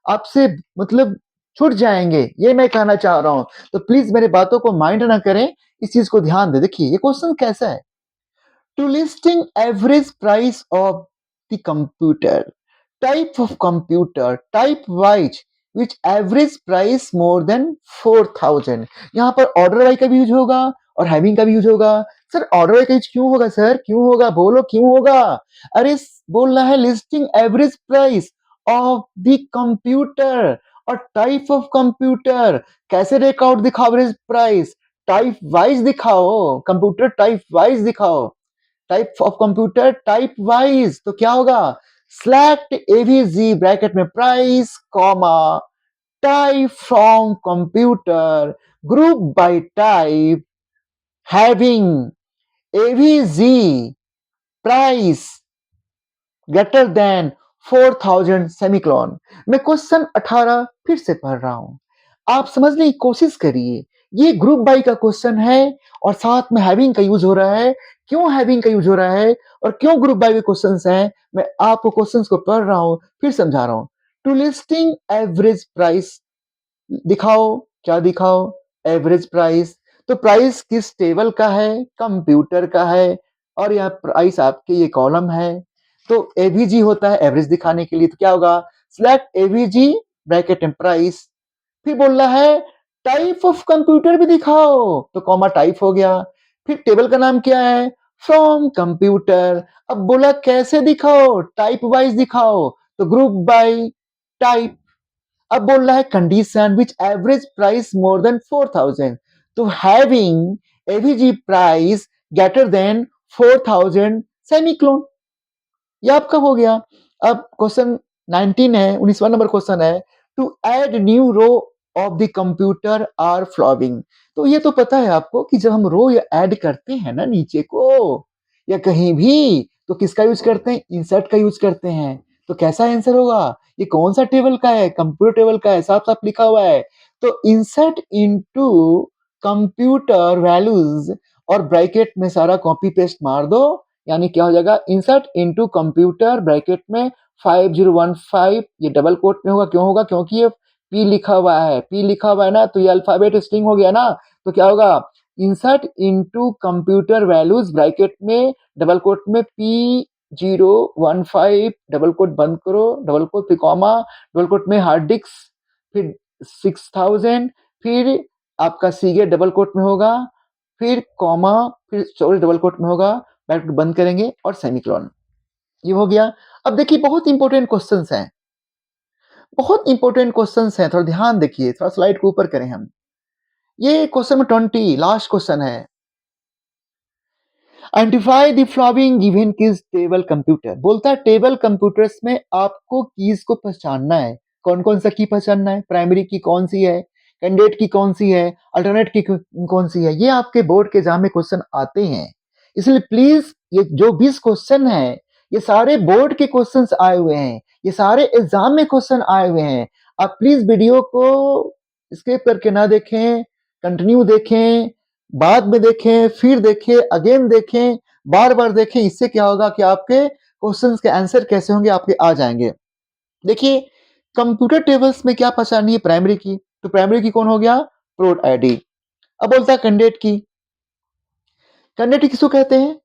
आपसे मतलब छूट जाएंगे, ये मैं कहना चाह रहा हूं। तो प्लीज मेरे बातों को माइंड ना करें, इस चीज को ध्यान दे। देखिए ये क्वेश्चन कैसा है? To listing average price of the computer, type of computer, type wise, which average price more than 4000। यहाँ पर ऑर्डर वाई का भी यूज होगा और हैविंग का भी यूज होगा। सर ऑर्डर वाई का यूज क्यों होगा? सर क्यों होगा? बोलो क्यों होगा? अरे बोल रहा है listing average price of the computer और टाइप ऑफ कंप्यूटर। कैसे रिकॉर्ड दिखाओ एवरेज प्राइस? टाइप वाइज दिखाओ, कंप्यूटर टाइप वाइज दिखाओ, type of computer type wise. तो क्या होगा? सिलेक्ट एवीजी ब्रैकेट में price comma type from computer group by type having AVG price greater than 4000 semicolon. मैं क्वेश्चन 18 फिर से पढ़ रहा हूं, आप समझने की कोशिश करिए। ये ग्रुप बाई का क्वेश्चन है और साथ में हैविंग का यूज हो रहा है। क्यों हैविंग का यूज हो रहा है और क्यों ग्रुप बाई के क्वेश्चंस हैं, मैं आपको क्वेश्चंस को पढ़ रहा हूं, फिर समझा रहा हूं। टू लिस्टिंग एवरेज प्राइस दिखाओ, क्या दिखाओ? Average price. तो प्राइस किस टेबल का है? कंप्यूटर का है। और यह प्राइस आपके ये कॉलम है। तो एवीजी होता है एवरेज दिखाने के लिए। तो क्या होगा? सिलेक्ट एवीजी ब्रैकेट में प्राइस, फिर बोल रहा है टाइप ऑफ कंप्यूटर भी दिखाओ, तो कॉमा टाइप हो गया। फिर टेबल का नाम क्या है? From computer. अब बोला कैसे दिखाओ? टाइप वाइज दिखाओ, तो ग्रुप बाय टाइप। अब बोल रहा है condition which average price more than 4000, तो having AVG price greater than 4000 semicolon. ये आपका हो गया। अब क्वेश्चन 19 है, 19वां नंबर क्वेश्चन है। To add new row of the computer are following. तो ये तो पता है आपको कि जब हम रो या ऐड करते हैं ना नीचे को या कहीं भी, तो किसका यूज करते हैं? इंसर्ट का यूज करते हैं। तो कैसा आंसर होगा? ये कौन सा टेबल का है? कंप्यूटर टेबल का है, साफ साफ लिखा हुआ है। तो इंसर्ट इनटू कंप्यूटर वैल्यूज और ब्रैकेट में सारा कॉपी पेस्ट मार दो, यानी क्या हो जाएगा? इंसर्ट इनटू कंप्यूटर ब्रैकेट में 5015, ये डबल कोट में होगा। क्यों होगा? क्योंकि ये पी लिखा हुआ है, पी लिखा हुआ है ना, तो ये अल्फाबेट स्ट्रिंग हो गया ना। तो क्या होगा? Insert into computer values bracket में डबल कोट में P015, डबल कोट बंद करो, डबल कोट फिर कॉमा, डबल कोट में हार्ड डिस्क, फिर 6000, फिर आपका सीगे डबल कोट में होगा, फिर कॉमा, फिर सॉरी डबल कोट में होगा, ब्रैकेट बंद करेंगे और सेमिकोलन। ये हो गया। अब देखिए बहुत इंपॉर्टेंट क्वेश्चंस हैं, बहुत इंपॉर्टेंट क्वेश्चंस हैं, थोड़ा ध्यान देखिए, थोड़ा स्लाइड को ऊपर करें हम। ये क्वेश्चन में 20 लास्ट क्वेश्चन है। Identify the following given keys table computer. बोलता है टेबल कंप्यूटर्स में आपको कीज को पहचानना है। कौन कौन सा की पहचानना है? प्राइमरी की कौन सी है, कैंडिडेट की कौन सी है, अल्टरनेट की कौन सी है। ये आपके बोर्ड के एग्जाम में क्वेश्चन आते हैं, इसलिए प्लीज ये जो 20 क्वेश्चन है ये सारे बोर्ड के क्वेश्चन आए हुए हैं, ये सारे एग्जाम में क्वेश्चन आए हुए हैं। आप प्लीज वीडियो को स्किप करके ना देखें, कंटिन्यू देखें, बाद में देखें, फिर देखें, अगेन देखें, बार-बार देखें। इससे क्या होगा कि आपके क्वेश्चंस के आंसर कैसे होंगे, आपके आ जाएँगे। देखिए, कंप्यूटर टेबल्स में क्या पहचानिए प्राइमरी की, तो प्राइमरी की कौन हो गया? प्रोड आईडी। अब बोलता है कैंडिडेट की। कैंडिडेट किसको कहते हैं?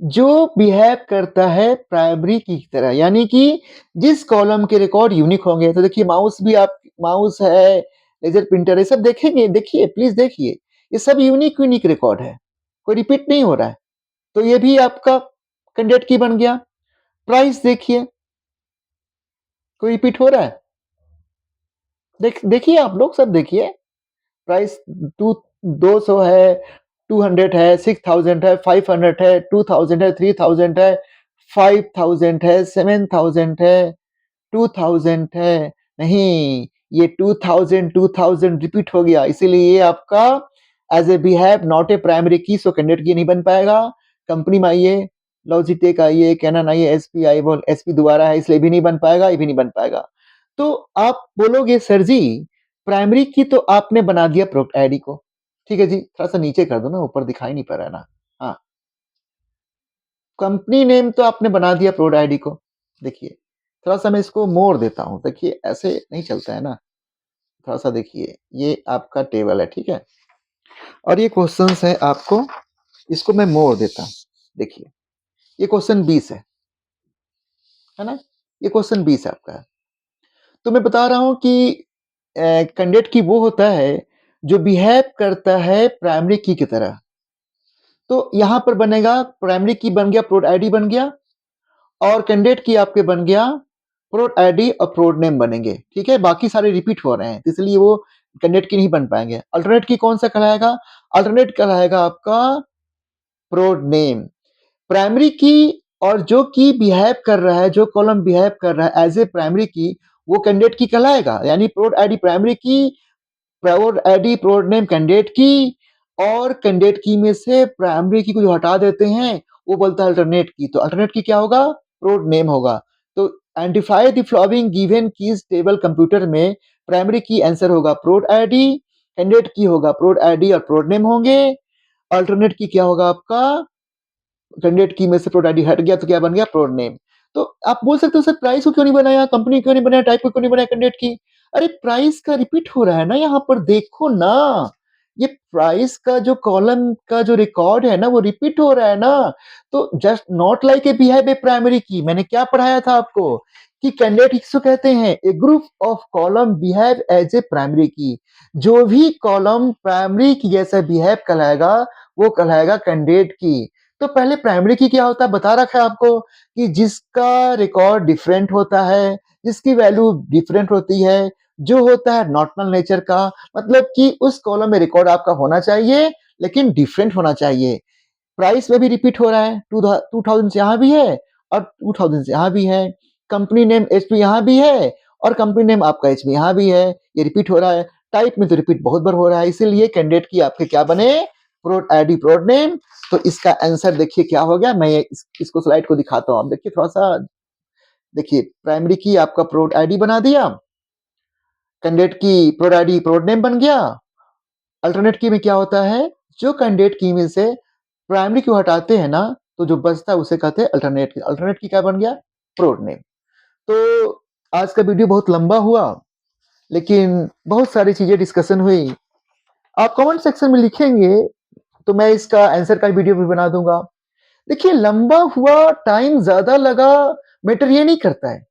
जो बिहेव करता है प्राइमरी की तरह, यानी कि जिस कॉलम के रिकॉर्ड यूनिक होंगे। तो देखिए माउस भी आप माउस है, लेजर प्रिंटर है, सब देखेंगे, देखिए प्लीज़ देखिए, ये सब यूनिक रिकॉर्ड है, कोई रिपीट नहीं हो रहा है। तो ये भी आपका कैंडिडेट की बन गया। प्राइस देखिए, कोई रिपीट हो रहा है? देखिए आप लोग सब देखिए, प्राइस टू 200 है, 200 है, 6000 है, 500 है, 2000 है, 3000 है, 5000 है, 7000 है, 2000 है। नहीं, ये 2000 रिपीट हो गया, इसीलिए ये आपका as a behave not a primary की, सो कैंडिडेट की नहीं बन पाएगा। कंपनी में आइए, लॉजिटेक आइए, कैनन आइए, एसपी आइए, बोल एसपी दोबारा है इसलिए भी नहीं बन पाएगा, ये भी नहीं बन पाएगा। तो आप बोलोगे सर जी, प्राइमरी की तो आपने बना दिया प्रोडक्ट आईडी को। ठीक है जी, थोड़ा-सा नीचे कर दो ना, ऊपर दिखाई नहीं पड़ रहा है ना। हाँ, कंपनी नेम तो आपने बना दिया प्रोडक्ट आईडी को। देखिए, थोड़ा-सा मैं इसको मोड़ देता हूँ। देखिए, ऐसे नहीं चलता है ना। थोड़ा-सा देखिए, ये आपका टेबल है, ठीक है? और ये क्वेश्चन्स है आपको, इसको मैं मोड़ देता हूँ। देखिए, ये क्वेश्चन 20 है ना? ये क्वेश्चन 20 आपका है। तो मैं बता रहा हूँ कि कैंडिडेट की वो होता है, जो बिहेव करता है प्राइमरी की तरह। तो यहाँ पर बनेगा प्राइमरी की बन गया, प्रोड आईडी बन गया और कैंडिडेट की आपके बन गया प्रोड आईडी और प्रोड नेम बनेंगे, ठीक है? बाकी सारे रिपीट हो रहे हैं, तो इसलिए वो कैंडिडेट की नहीं बन पाएँगे। अल्टरनेट की कौन-सा कहलाएगा? अल्टरनेट कहलाएगा आपका प्रोड नेम। प्राइमरी की और जो की बिहेव कर रहा है, जो कॉलम बिहेव कर रहा है एज़ ए प्राइमरी की, वो कैंडिडेट की कहलाएगा। यानी प्रोड आईडी प्राइमरी की, प्रोड आईडी प्रोड नेम कैंडिडेट की और कैंडिडेट की में से प्राइमरी की को जो हटा देते हैं, वो बोलता है अल्टरनेट की। तो अल्टरनेट की क्या होगा? प्रोड नेम होगा। तो identify the following given keys table computer में प्राइमरी की आंसर होगा प्रोड आईडी, कैंडिडेट की होगा प्रोड आईडी और प्रोड नेम होंगे। अल्टरनेट की क्या होगा आपका? कैंडिडेट की में से प्रोड आईडी हट गया तो क्या बन गया? प्रोड नेम। तो आप बोल सकते हो सर प्राइस को क्यों नहीं बनाया? कंपनी क्यों नहीं बनाया? टाइप को क्यों नहीं बनाया कैंडिडेट की? अरे प्राइस का रिपीट हो रहा है ना यहाँ पर देखो ना। ये प्राइस का जो कॉलम का जो रिकॉर्ड है ना वो रिपीट हो रहा है ना। तो just not like a behave A primary की। मैंने क्या पढ़ाया था आपको कि कैंडिडेट किसको कहते हैं? A group of column behave as a primary key. जो भी कॉलम प्राइमरी की जैसा बिहेव कहलाएगा वो कहलाएगा कैंडिडेट की। तो पहले प्राइमरी की क्या होता है बता रखा है आपको कि जिसका रिकॉर्ड डिफरेंट होता है, जिसकी वैल्यू डिफरेंट होती है, जो होता है नॉर्मल नेचर का, मतलब कि उस कॉलम में रिकॉर्ड आपका होना चाहिए लेकिन डिफरेंट होना चाहिए। प्राइस में भी रिपीट हो रहा है, 2000 यहाँ भी है और 2000 यहाँ भी है। कंपनी नेम एचपी यहाँ भी है और कंपनी नेम आपका एचपी यहाँ भी है। ये रिपीट हो रहा है। टाइप में तो रिपीट बहुत बार हो रहा है, इसीलिए कैंडिडेट की आपके क्या बने? प्रोड आईडी प्रोड नेम। तो इसका आंसर देखिए क्या हो गया। मैं इसको स्लाइड को दिखाता हूँ। आप देखिए थोड़ा सा। देखिए प्राइमरी की आपका प्रोड आईडी बना दिया, कैंडिडेट की प्रोड आईडी प्रोड नेम बन गया। अल्टरनेट की में क्या होता है, जो कैंडिडेट की में से प्राइमरी को हटाते हैं ना, तो जो बचता है उसे कहते हैं अल्टरनेट की। अल्टरनेट की क्या बन गया? प्रोड नेम। तो आज का वीडियो बहुत लंबा हुआ, लेकिन बहुत सारी चीजें डिस्कशन हुई। आप कमेंट सेक्शन में लिखेंगे तो मैं इसका आंसर का वीडियो भी बना दूंगा। देखिए लंबा हुआ, टाइम ज्यादा लगा, मैटर ये नहीं करता है।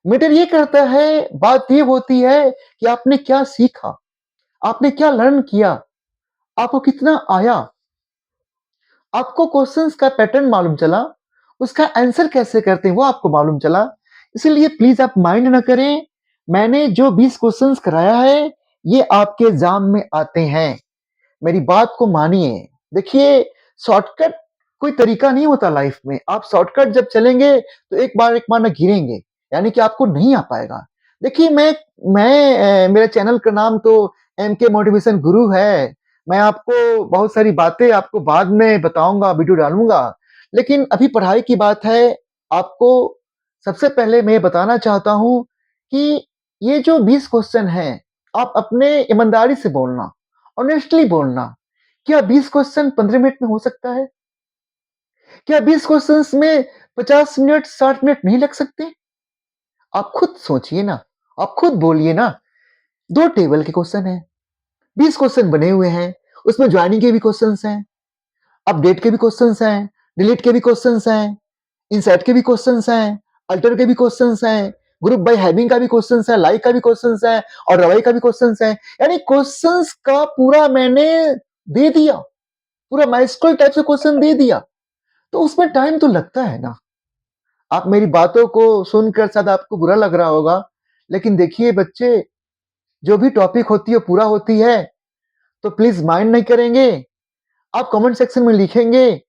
मैटर ये करता है, बात ये होती है कि आपने क्या सीखा, आपने क्या लर्न किया, आपको कितना आया, आपको क्वेश्चंस का पैटर्न मालूम चला, उसका आंसर कैसे करते हैं वो आपको मालूम चला। इसीलिए प्लीज आप माइंड ना करें। मैंने जो 20 क्वेश्चंस कराया है ये आपके एग्जाम में आते हैं। मेरी बात को मानिए। देखिए शॉर्टकट कोई तरीका नहीं होता लाइफ में। आप शॉर्टकट जब चलेंगे तो एक बार ना गिरेंगे, यानी कि आपको नहीं आ पाएगा। देखिए मेरे चैनल का नाम तो एम के मोटिवेशन गुरु है। मैं आपको बहुत सारी बातें आपको बाद में बताऊंगा, वीडियो डालूंगा, लेकिन अभी पढ़ाई की बात है। आपको सबसे पहले मैं बताना चाहता हूं कि ये जो 20 क्वेश्चन हैं, आप अपने ईमानदारी से बोलना, ऑनेस्टली बोलना क्या 20 क्वेश्चन 15 मिनट में हो सकता है? क्या 20 क्वेश्चंस में 50 मिनट, 60 मिनट नहीं लग सकते? आप खुद सोचिए ना, आप खुद बोलिए ना। 2 टेबल के क्वेश्चन हैं, 20 क्वेश्चन बने हुए हैं, उसमें जॉइनिंग के भी क्वेश्चंस हैं, अपडेट के भी क्वेश्चंस हैं, डिलीट के भी क्वेश्चंस हैं, इंसर्ट के भी क्वेश्चंस हैं, अल्टर के भी क्वेश्चंस हैं, ग्रुप बाय हैविंग का भी क्वेश्चंस है, लाइक का भी क्वेश्चंस है और रवै का भी क्वेश्चंस है। यानी क्वेश्चंस का पूरा मैंने दे दिया, पूरा माइस्क्ल टाइप से क्वेश्चन दे दिया, तो उसमें टाइम तो लगता है ना। आप मेरी बातों को सुनकर शायद आपको बुरा लग रहा होगा, लेकिन देखिए बच्चे, जो भी टॉपिक होती है पूरा होती है, तो प्लीज माइंड नहीं करेंगे। आप कमेंट सेक्शन में लिखेंगे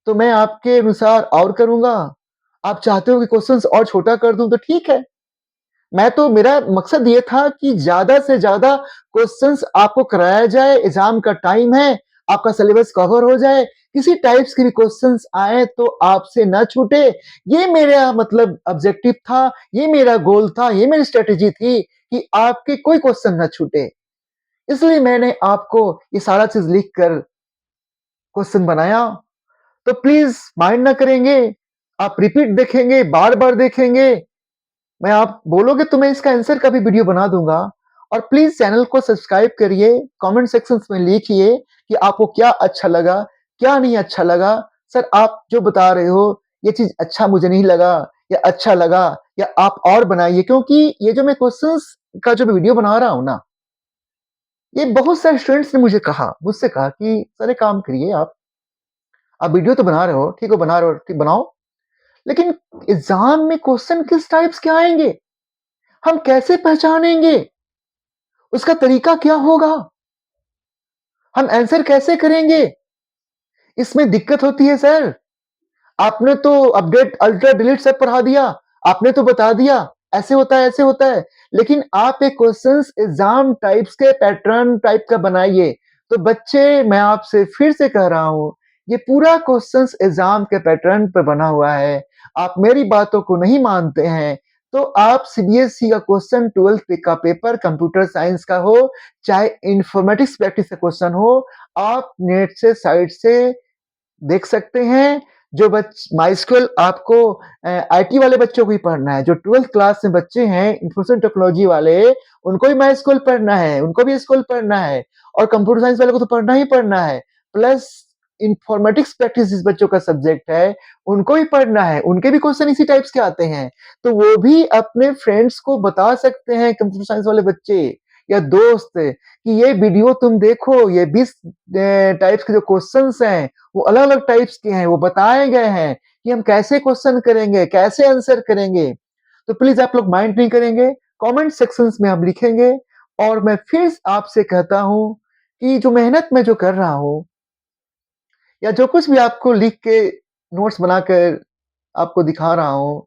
तो मैं आपके अनुसार और करूंगा। आप चाहते हो कि क्वेश्चंस और छोटा कर दूं तो ठीक है। मैं तो मेरा मकसद ये था कि ज्यादा से ज्यादा क्वेश्चंस आपको कराया जाए, एग्जाम का टाइम है, आपका सिलेबस कवर हो जाए, किसी टाइप्स के भी क्वेश्चंस आए तो आपसे ना छूटे। ये मेरा मतलब ऑब्जेक्टिव था, ये मेरा गोल था, ये मेरी स्ट्रेटेजी थी कि आपके कोई क्वेश्चन ना छूटे। इसलिए मैंने आपको ये सारा चीज लिख कर क्वेश्चन बनाया। तो प्लीज माइंड ना करेंगे, आप रिपीट देखेंगे, बार बार देखेंगे, मैं आप बोलोगे तो मैं इसका आंसर का भी वीडियो बना दूंगा। और प्लीज चैनल को सब्सक्राइब करिए, कमेंट सेक्शन में लिखिए कि आपको क्या अच्छा लगा, क्या नहीं अच्छा लगा। सर आप जो बता रहे हो ये चीज अच्छा मुझे नहीं लगा या अच्छा लगा, या आप और बनाइए, क्योंकि ये जो मैं क्वेश्चंस का जो वीडियो बना रहा हूं ना, ये बहुत सारे स्टूडेंट्स ने मुझसे कहा कि सर एक काम करिए, आप वीडियो तो बना रहे हो, ठीक हो, बना रहे हो, ठीक बनाओ, लेकिन एग्जाम में क्वेश्चन किस टाइप्स के आएंगे, हम कैसे पहचानेंगे, उसका तरीका क्या होगा, हम आंसर कैसे करेंगे? इसमें दिक्कत होती है सर। आपने तो अपडेट, अल्टर, डिलीट सब पढ़ा दिया, आपने तो बता दिया ऐसे होता है, ऐसे होता है, लेकिन आप एक क्वेश्चंस एग्जाम टाइप्स के पैटर्न टाइप का बनाइए। तो बच्चे, मैं आपसे फिर से कह रहा हूं, ये पूरा क्वेश्चंस एग्जाम के पैटर्न पर बना हुआ है। आप मेरी बातों को नहीं मानते हैं तो आप सीबीएसई का क्वेश्चन 12th का पेपर कंप्यूटर साइंस का हो, चाहे इंफॉर्मेटिक्स प्रैक्टिस का क्वेश्चन हो, आप नेट से, साइट से देख सकते हैं। जो माइस्क्ल आपको आईटी वाले बच्चों को ही पढ़ना है, जो 12th क्लास में बच्चे हैं इंफॉर्मेशन टेक्नोलॉजी वाले, उनको भी माइस्क्ल पढ़ना है, उनको भी स्कूल पढ़ना है, और कंप्यूटर साइंस वाले को तो पढ़ना ही पढ़ना है। प्लस इंफॉर्मेटिक्स प्रैक्टिस जिस बच्चों का सब्जेक्ट है, उनको भी पढ़ना है, उनके भी क्वेश्चन इसी टाइप्स के आते हैं। तो वो भी अपने फ्रेंड्स को बता सकते हैं, कंप्यूटर साइंस वाले बच्चे या दोस्त, कि ये वीडियो तुम देखो, ये 20 टाइप्स के जो क्वेश्चंस हैं वो अलग अलग टाइप्स के हैं, वो बताए गए हैं कि हम कैसे क्वेश्चन करेंगे, कैसे आंसर करेंगे। तो प्लीज आप लोग माइंड नहीं करेंगे, कमेंट सेक्शंस में आप लिखेंगे। और मैं फिर आपसे कहता हूं कि जो मेहनत मैं जो कर रहा हूं, या जो कुछ भी आपको लिख के नोट्स बनाकर आपको दिखा रहा हूं,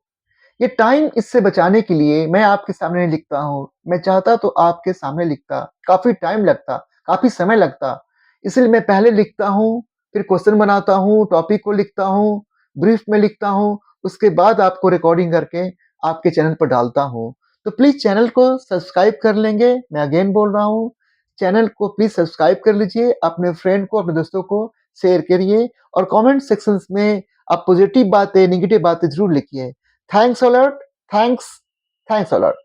ये टाइम इससे बचाने के लिए मैं आपके सामने नहीं लिखता हूँ। मैं चाहता तो आपके सामने लिखता, काफ़ी टाइम लगता, काफ़ी समय लगता। इसलिए मैं पहले लिखता हूँ, फिर क्वेश्चन बनाता हूँ, टॉपिक को लिखता हूँ, ब्रीफ में लिखता हूँ, उसके बाद आपको रिकॉर्डिंग करके आपके चैनल पर डालता हूँ। तो प्लीज़ चैनल को सब्सक्राइब कर लेंगे, मैं अगेन बोल रहा हूँ, चैनल को प्लीज़ सब्सक्राइब कर लीजिए, अपने फ्रेंड को, अपने दोस्तों को शेयर करिए, और कमेंट सेक्शंस में आप पॉजिटिव बातें, नेगेटिव बातें ज़रूर लिखिए। Thanks a lot. Thanks. Thanks a lot.